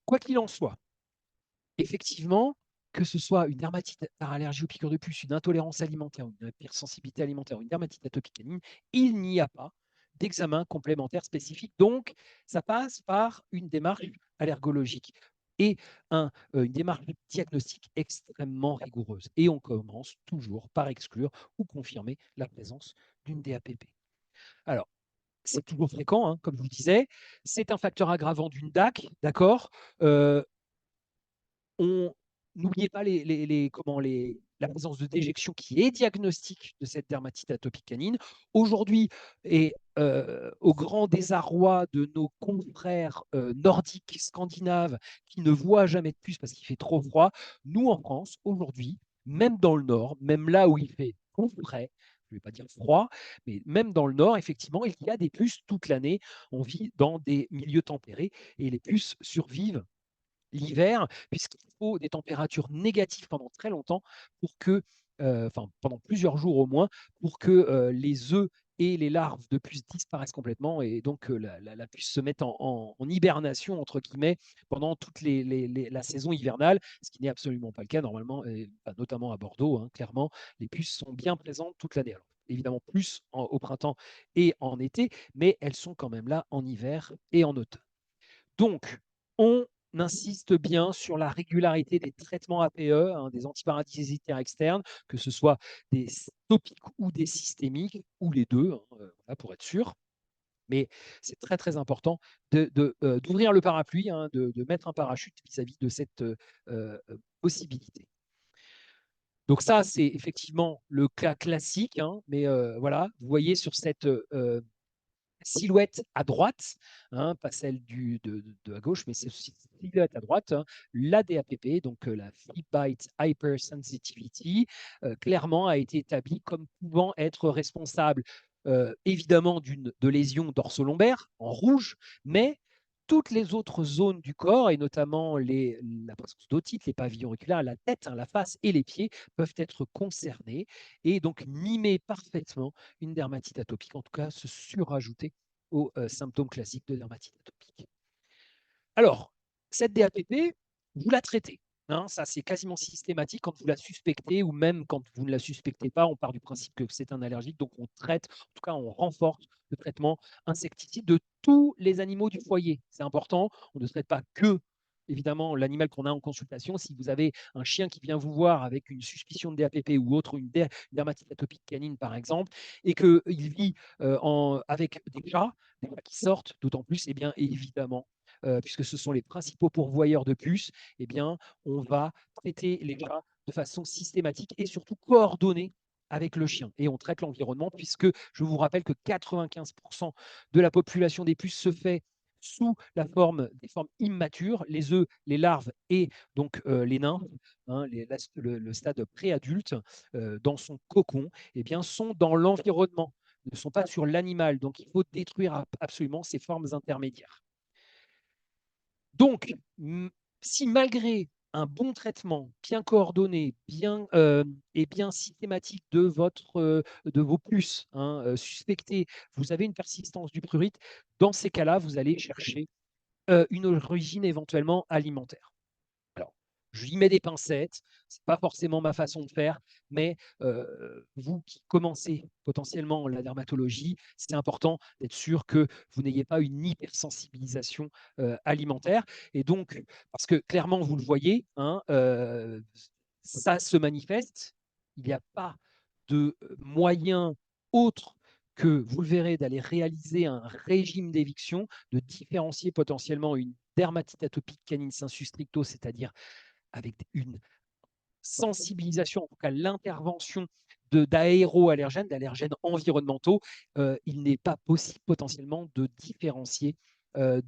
[SPEAKER 1] Quoi qu'il en soit, effectivement, que ce soit une dermatite par allergie aux piqûres de puce, une intolérance alimentaire, une hypersensibilité alimentaire ou une dermatite atopique canine, il n'y a pas d'examen complémentaire spécifique. Donc, ça passe par une démarche allergologique et une démarche diagnostique extrêmement rigoureuse. Et on commence toujours par exclure ou confirmer la présence d'une DAPP. Alors, c'est toujours fréquent, hein, comme je vous le disais. C'est un facteur aggravant d'une DAC, d'accord. N'oubliez pas la présence de déjection qui est diagnostique de cette dermatite atopique canine. Aujourd'hui, et au grand désarroi de nos confrères nordiques, scandinaves, qui ne voient jamais de puce parce qu'il fait trop froid, nous en France, aujourd'hui, même dans le nord, même là où il fait trop frais, je ne vais pas dire froid, mais même dans le nord, effectivement, il y a des puces toute l'année. On vit dans des milieux tempérés et les puces survivent l'hiver, puisqu'il faut des températures négatives pendant très longtemps pour que, enfin pendant plusieurs jours au moins, pour que les œufs et les larves de puces disparaissent complètement et donc la puce se mette en hibernation, entre guillemets, pendant toute la saison hivernale, ce qui n'est absolument pas le cas normalement, et, enfin, notamment à Bordeaux, hein, clairement, les puces sont bien présentes toute l'année. Alors, évidemment plus au printemps et en été, mais elles sont quand même là en hiver et en automne. Donc, on insiste bien sur la régularité des traitements APE, hein, des antiparasitaires externes, que ce soit des topiques ou des systémiques, ou les deux, hein, voilà, pour être sûr. Mais c'est très très important d'ouvrir le parapluie, hein, de mettre un parachute vis-à-vis de cette possibilité. Donc ça, c'est effectivement le cas classique, hein, mais voilà, vous voyez sur cette silhouette à droite, hein, pas celle de à gauche, mais c'est aussi silhouette à droite, hein, la DAPP, donc la Flip Bite Hypersensitivity, clairement a été établie comme pouvant être responsable évidemment de lésions dorso-lombaires en rouge, mais toutes les autres zones du corps, et notamment la présence d'otite, les pavillons auriculaires, la tête, hein, la face et les pieds, peuvent être concernés et donc mimer parfaitement une dermatite atopique, en tout cas se surajouter aux symptômes classiques de dermatite atopique. Alors, cette DAPP, vous la traitez, hein, ça c'est quasiment systématique quand vous la suspectez ou même quand vous ne la suspectez pas, on part du principe que c'est un allergique, donc on traite, en tout cas on renforce le traitement insecticide de tous les animaux du foyer. C'est important, on ne traite pas que évidemment l'animal qu'on a en consultation. Si vous avez un chien qui vient vous voir avec une suspicion de DAPP ou autre, une dermatite atopique canine par exemple, et qu'il vit avec des chats qui sortent, d'autant plus, et bien évidemment, puisque ce sont les principaux pourvoyeurs de puces, eh bien, on va traiter les chats de façon systématique et surtout coordonnée avec le chien. Et on traite l'environnement, puisque je vous rappelle que 95% de la population des puces se fait sous la forme des formes immatures, les œufs, les larves et donc les nymphes, hein, le stade préadulte, dans son cocon, eh bien, sont dans l'environnement, ne sont pas sur l'animal. Donc il faut détruire absolument ces formes intermédiaires. Donc, si malgré un bon traitement, bien coordonné, et bien systématique de vos puces, hein, suspectées, vous avez une persistance du prurite, dans ces cas-là, vous allez chercher une origine éventuellement alimentaire. Alors, je y mets des pincettes, c'est pas forcément ma façon de faire, mais vous qui commencez potentiellement la dermatologie, c'est important d'être sûr que vous n'ayez pas une hypersensibilisation alimentaire. Et donc, parce que clairement, vous le voyez, hein, ça se manifeste. Il n'y a pas de moyen autre que, vous le verrez, d'aller réaliser un régime d'éviction, de différencier potentiellement une dermatite atopique canine sensu stricto, c'est-à-dire avec une sensibilisation, en tout cas l'intervention d'aéroallergènes, d'allergènes environnementaux, il n'est pas possible potentiellement de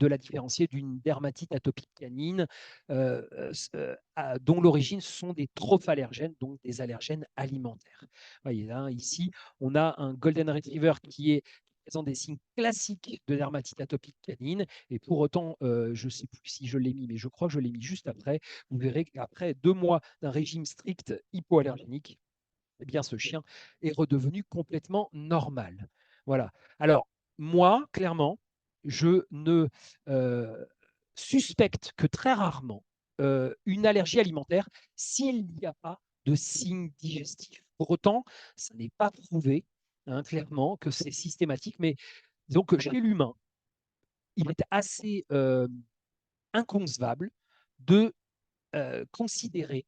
[SPEAKER 1] la différencier d'une dermatite atopique canine dont l'origine sont des trophallерgènes, donc des allergènes alimentaires. Voyez là, ici, on a un Golden Retriever qui présente des signes classiques de dermatite atopique canine, et pour autant, je ne sais plus si je l'ai mis, mais je crois que je l'ai mis juste après. Vous verrez qu'après 2 mois d'un régime strict hypoallergénique, eh bien, ce chien est redevenu complètement normal. Voilà. Alors, moi, clairement, je ne suspecte que très rarement une allergie alimentaire s'il n'y a pas de signes digestifs. Pour autant, ça n'est pas prouvé, hein, clairement, que c'est systématique, mais disons que chez l'humain, il est assez inconcevable de considérer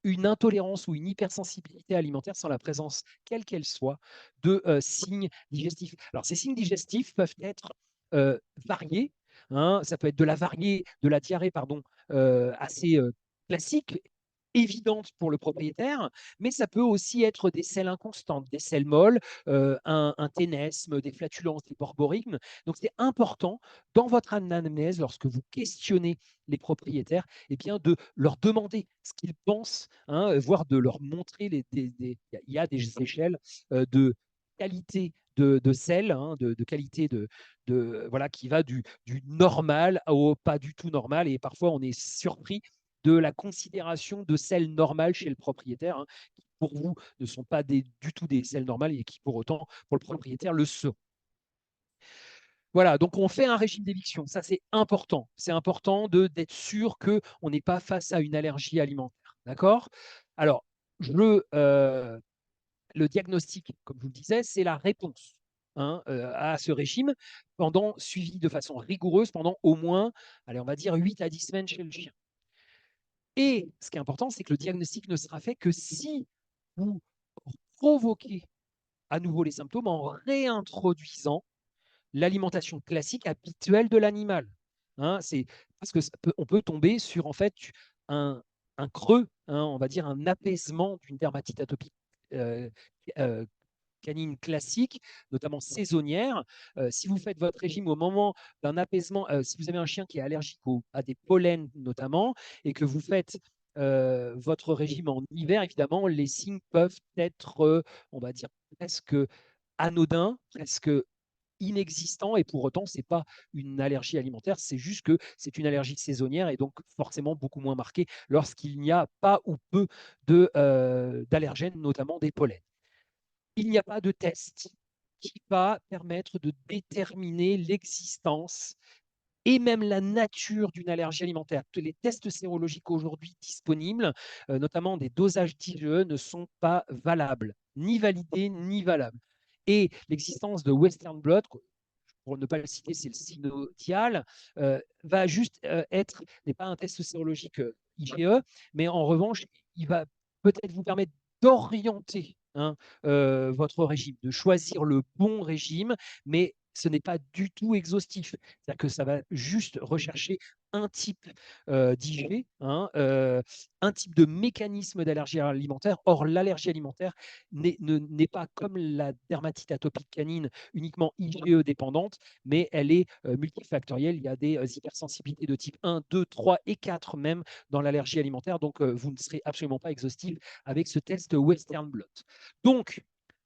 [SPEAKER 1] une intolérance ou une hypersensibilité alimentaire sans la présence, quelle qu'elle soit, de signes digestifs. Alors, ces signes digestifs peuvent être variés, hein, ça peut être de la diarrhée, pardon, assez classique, évidentes pour le propriétaire, mais ça peut aussi être des selles inconstantes, des selles molles, un ténesme, des flatulences, des borborygmes. Donc, c'est important dans votre anamnèse, lorsque vous questionnez les propriétaires, eh bien, de leur demander ce qu'ils pensent, hein, voire de leur montrer il y a des échelles de qualité de sel, hein, de qualité voilà, qui va du normal au pas du tout normal. Et parfois, on est surpris de la considération de sel normal chez le propriétaire, hein, qui pour vous ne sont pas du tout des sels normales et qui pour autant, pour le propriétaire, le sont. Voilà, donc on fait un régime d'éviction. Ça, c'est important. C'est important d'être sûr qu'on n'est pas face à une allergie alimentaire. D'accord? Alors, le diagnostic, comme je vous le disais, c'est la réponse, hein, à ce régime, suivi de façon rigoureuse pendant au moins, allez, on va dire 8 à 10 semaines chez le chien. Et ce qui est important, c'est que le diagnostic ne sera fait que si vous provoquez à nouveau les symptômes en réintroduisant l'alimentation classique habituelle de l'animal. Hein, c'est parce que on peut tomber sur en fait un, un creux, hein, on va dire un apaisement d'une dermatite atopique euh, euh, canine classique, notamment saisonnière. Si vous faites votre régime au moment d'un apaisement, si vous avez un chien qui est allergique à des pollens notamment, et que vous faites votre régime en hiver, évidemment, les signes peuvent être, on va dire, presque anodins, presque inexistants, et pour autant, ce n'est pas une allergie alimentaire, c'est juste que c'est une allergie saisonnière et donc forcément beaucoup moins marquée lorsqu'il n'y a pas ou peu d'allergènes, notamment des pollens. Il n'y a pas de test qui va permettre de déterminer l'existence et même la nature d'une allergie alimentaire. Tous les tests sérologiques aujourd'hui disponibles, notamment des dosages d'IgE, ne sont pas valables, ni validés, ni valables. Et l'existence de Western blot, pour ne pas le citer, c'est le synodial, va juste n'est pas un test sérologique IgE, mais en revanche, il va peut-être vous permettre d'orienter, hein, votre régime, de choisir le bon régime, mais ce n'est pas du tout exhaustif. C'est-à-dire que ça va juste rechercher un type d'IG, hein, un type de mécanisme d'allergie alimentaire. Or, l'allergie alimentaire n'est pas comme la dermatite atopique canine uniquement IgE dépendante, mais elle est multifactorielle. Il y a des hypersensibilités de type 1, 2, 3 et 4 même dans l'allergie alimentaire. Donc, vous ne serez absolument pas exhaustif avec ce test Western blot. Donc,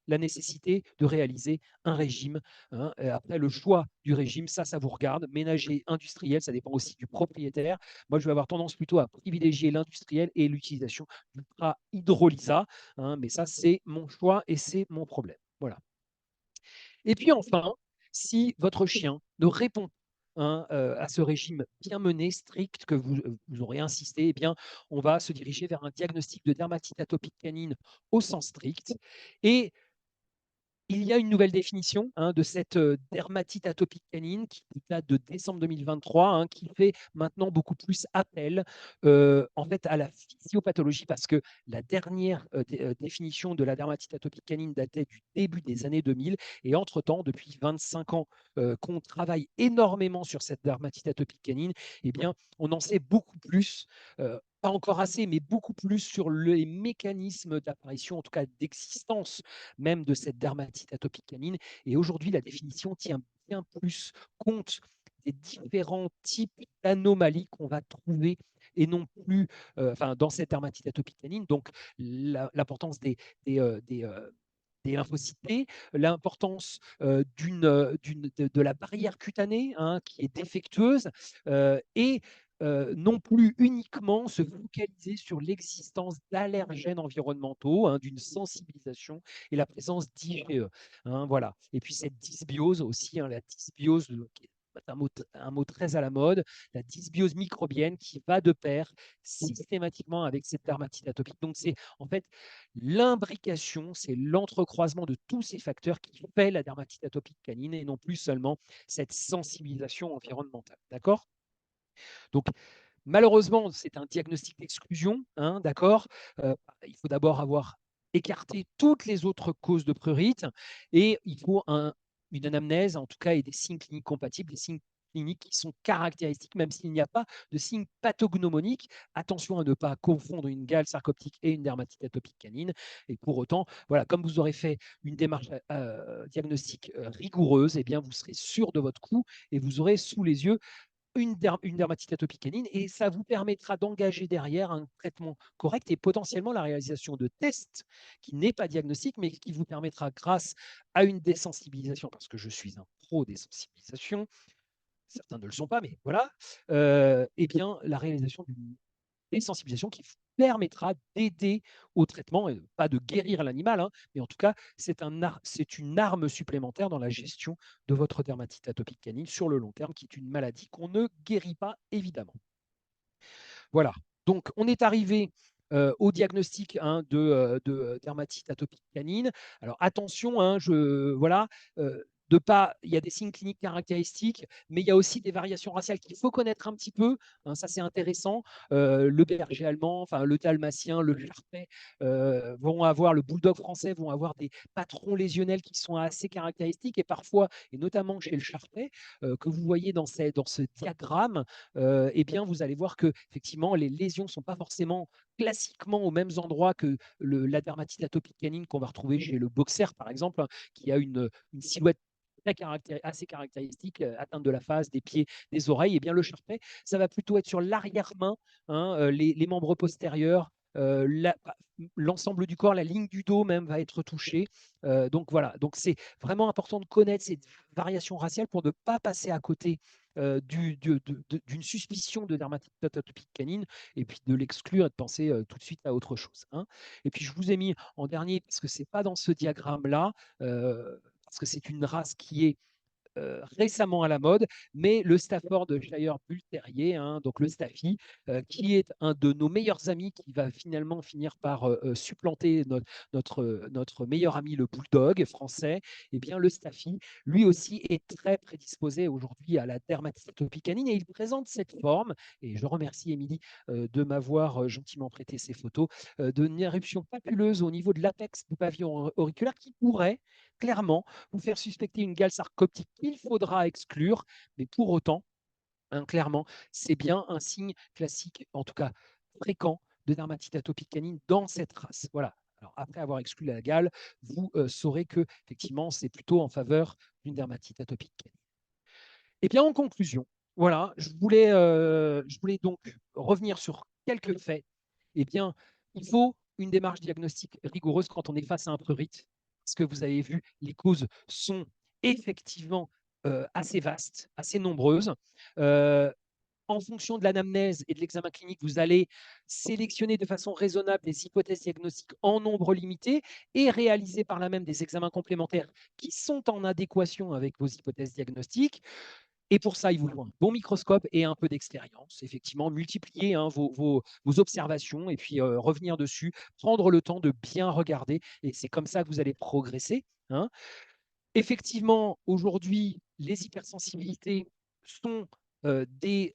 [SPEAKER 1] la nécessité de réaliser un régime, hein. Après, le choix du régime, ça vous regarde. Ménager, industriel, ça dépend aussi du propriétaire. Moi, je vais avoir tendance plutôt à privilégier l'industriel et l'utilisation d'ultra hydrolysa, hein, mais ça, c'est mon choix et c'est mon problème. Voilà. Et puis enfin, si votre chien ne répond hein, à ce régime bien mené, strict, que vous aurez insisté, eh bien, on va se diriger vers un diagnostic de dermatite atopique canine au sens strict. Et il y a une nouvelle définition hein, de cette dermatite atopique canine qui date de décembre 2023, hein, qui fait maintenant beaucoup plus appel en fait à la physiopathologie, parce que la dernière définition de la dermatite atopique canine datait du début des années 2000, et entre-temps, depuis 25 ans qu'on travaille énormément sur cette dermatite atopique canine, eh bien, on en sait beaucoup plus, pas encore assez, mais beaucoup plus sur les mécanismes d'apparition, en tout cas d'existence même de cette dermatite atopique canine. Et aujourd'hui, la définition tient bien plus compte des différents types d'anomalies qu'on va trouver et non plus dans cette dermatite atopique canine. Donc, l'importance des lymphocytes T, l'importance de la barrière cutanée hein, qui est défectueuse et non plus uniquement se focaliser sur l'existence d'allergènes environnementaux, hein, d'une sensibilisation et la présence d'IgE. Hein, voilà. Et puis cette dysbiose aussi, hein, la dysbiose, qui est un mot très à la mode, la dysbiose microbienne qui va de pair systématiquement avec cette dermatite atopique. Donc c'est en fait l'imbrication, c'est l'entrecroisement de tous ces facteurs qui fait la dermatite atopique canine et non plus seulement cette sensibilisation environnementale. D'accord? Donc, malheureusement, c'est un diagnostic d'exclusion, hein, d'accord. Il faut d'abord avoir écarté toutes les autres causes de prurite et il faut une anamnèse, en tout cas, et des signes cliniques compatibles, des signes cliniques qui sont caractéristiques, même s'il n'y a pas de signes pathognomoniques. Attention à ne pas confondre une gale sarcoptique et une dermatite atopique canine. Et pour autant, voilà, comme vous aurez fait une démarche diagnostique rigoureuse, eh bien, vous serez sûr de votre coup et vous aurez sous les yeux une dermatite atopique canine et ça vous permettra d'engager derrière un traitement correct et potentiellement la réalisation de tests qui n'est pas diagnostique, mais qui vous permettra, grâce à une désensibilisation, parce que je suis un pro des sensibilisations, certains ne le sont pas, mais voilà, eh bien, la réalisation d'une désensibilisation qui vous permettra d'aider au traitement, et pas de guérir l'animal, hein, mais en tout cas, c'est une arme supplémentaire dans la gestion de votre dermatite atopique canine sur le long terme, qui est une maladie qu'on ne guérit pas, évidemment. Voilà. Donc, on est arrivé au diagnostic, hein, de dermatite atopique canine. Alors, attention, hein, voilà, il y a des signes cliniques caractéristiques, mais il y a aussi des variations raciales qu'il faut connaître un petit peu, hein, ça, c'est intéressant. Le berger allemand, enfin, le dalmatien, le charpais le bulldog français vont avoir des patrons lésionnels qui sont assez caractéristiques et parfois, et notamment chez le charpais, que vous voyez dans ce diagramme, eh bien, vous allez voir que effectivement, les lésions ne sont pas forcément classiquement aux mêmes endroits que la dermatite atopique canine qu'on va retrouver chez le boxer, par exemple, hein, qui a une silhouette assez caractéristique, atteinte de la face, des pieds, des oreilles. Et bien, le charpais, ça va plutôt être sur l'arrière-main, hein, les membres postérieurs, l'ensemble du corps, la ligne du dos même va être touchée. Donc voilà, donc c'est vraiment important de connaître ces variations raciales pour ne pas passer à côté d'une suspicion de dermatite atopique canine et puis de l'exclure et de penser tout de suite à autre chose, hein. Et puis je vous ai mis en dernier, parce que c'est pas dans ce diagramme-là, parce que c'est une race qui est récemment à la mode, mais le Staffordshire Bull Terrier, hein, donc le Staffy, qui est un de nos meilleurs amis, qui va finalement finir par supplanter notre meilleur ami, le Bulldog français. Et bien, le Staffy, lui aussi, est très prédisposé aujourd'hui à la dermatite atopique canine et il présente cette forme. Et je remercie Émilie de m'avoir gentiment prêté ces photos d'une éruption papuleuse au niveau de l'apex du pavillon auriculaire qui pourrait clairement vous faire suspecter une gale sarcoptique qu'il faudra exclure, mais pour autant, hein, clairement, c'est bien un signe classique, en tout cas fréquent, de dermatite atopique canine dans cette race. Voilà. Alors, après avoir exclu la gale, vous saurez que effectivement, c'est plutôt en faveur d'une dermatite atopique canine. Et bien, en conclusion, voilà, je voulais donc revenir sur quelques faits. Eh bien, il faut une démarche diagnostique rigoureuse quand on est face à un prurite, parce que vous avez vu, les causes sont effectivement assez vastes, assez nombreuses. Euh, En fonction de l'anamnèse et de l'examen clinique, vous allez sélectionner de façon raisonnable des hypothèses diagnostiques en nombre limité et réaliser par là même des examens complémentaires qui sont en adéquation avec vos hypothèses diagnostiques. Et pour ça, il vous faut un bon microscope et un peu d'expérience. Effectivement, multiplier, hein, vos observations et puis revenir dessus, prendre le temps de bien regarder. Et c'est comme ça que vous allez progresser, hein. Effectivement, aujourd'hui, les hypersensibilités sont des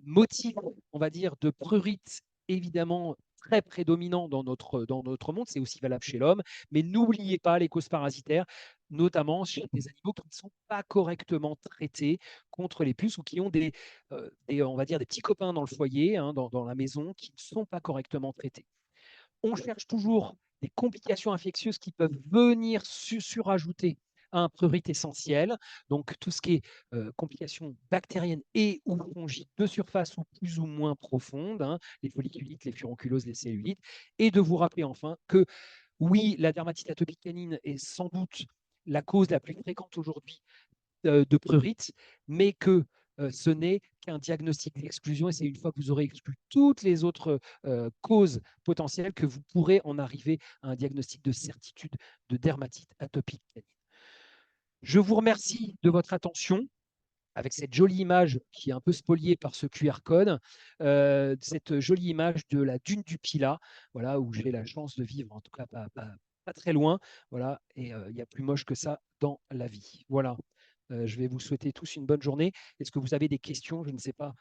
[SPEAKER 1] motifs, on va dire, de prurite évidemment très prédominants dans notre monde. C'est aussi valable chez l'homme. Mais n'oubliez pas les causes parasitaires, notamment chez des animaux qui ne sont pas correctement traités contre les puces ou qui ont on va dire, des petits copains dans le foyer, hein, dans la maison, qui ne sont pas correctement traités. On cherche toujours des complications infectieuses qui peuvent venir surajouter à un prurite essentiel. Donc, tout ce qui est complications bactériennes et ou fongiques de surface ou plus ou moins profondes, hein, les folliculites, les furonculoses, les cellulites. Et de vous rappeler enfin que oui, la dermatite atopique canine est sans doute la cause la plus fréquente aujourd'hui de prurite, mais que ce n'est qu'un diagnostic d'exclusion et c'est une fois que vous aurez exclu toutes les autres causes potentielles que vous pourrez en arriver à un diagnostic de certitude de dermatite atopique canine. Je vous remercie de votre attention avec cette jolie image qui est un peu spoliée par ce QR code, cette jolie image de la dune du Pilat, voilà, où j'ai la chance de vivre, en tout cas pas très loin, voilà, et il n'y a plus moche que ça dans la vie. Voilà, je vais vous souhaiter tous une bonne journée. Est-ce que vous avez des questions? Je ne sais pas.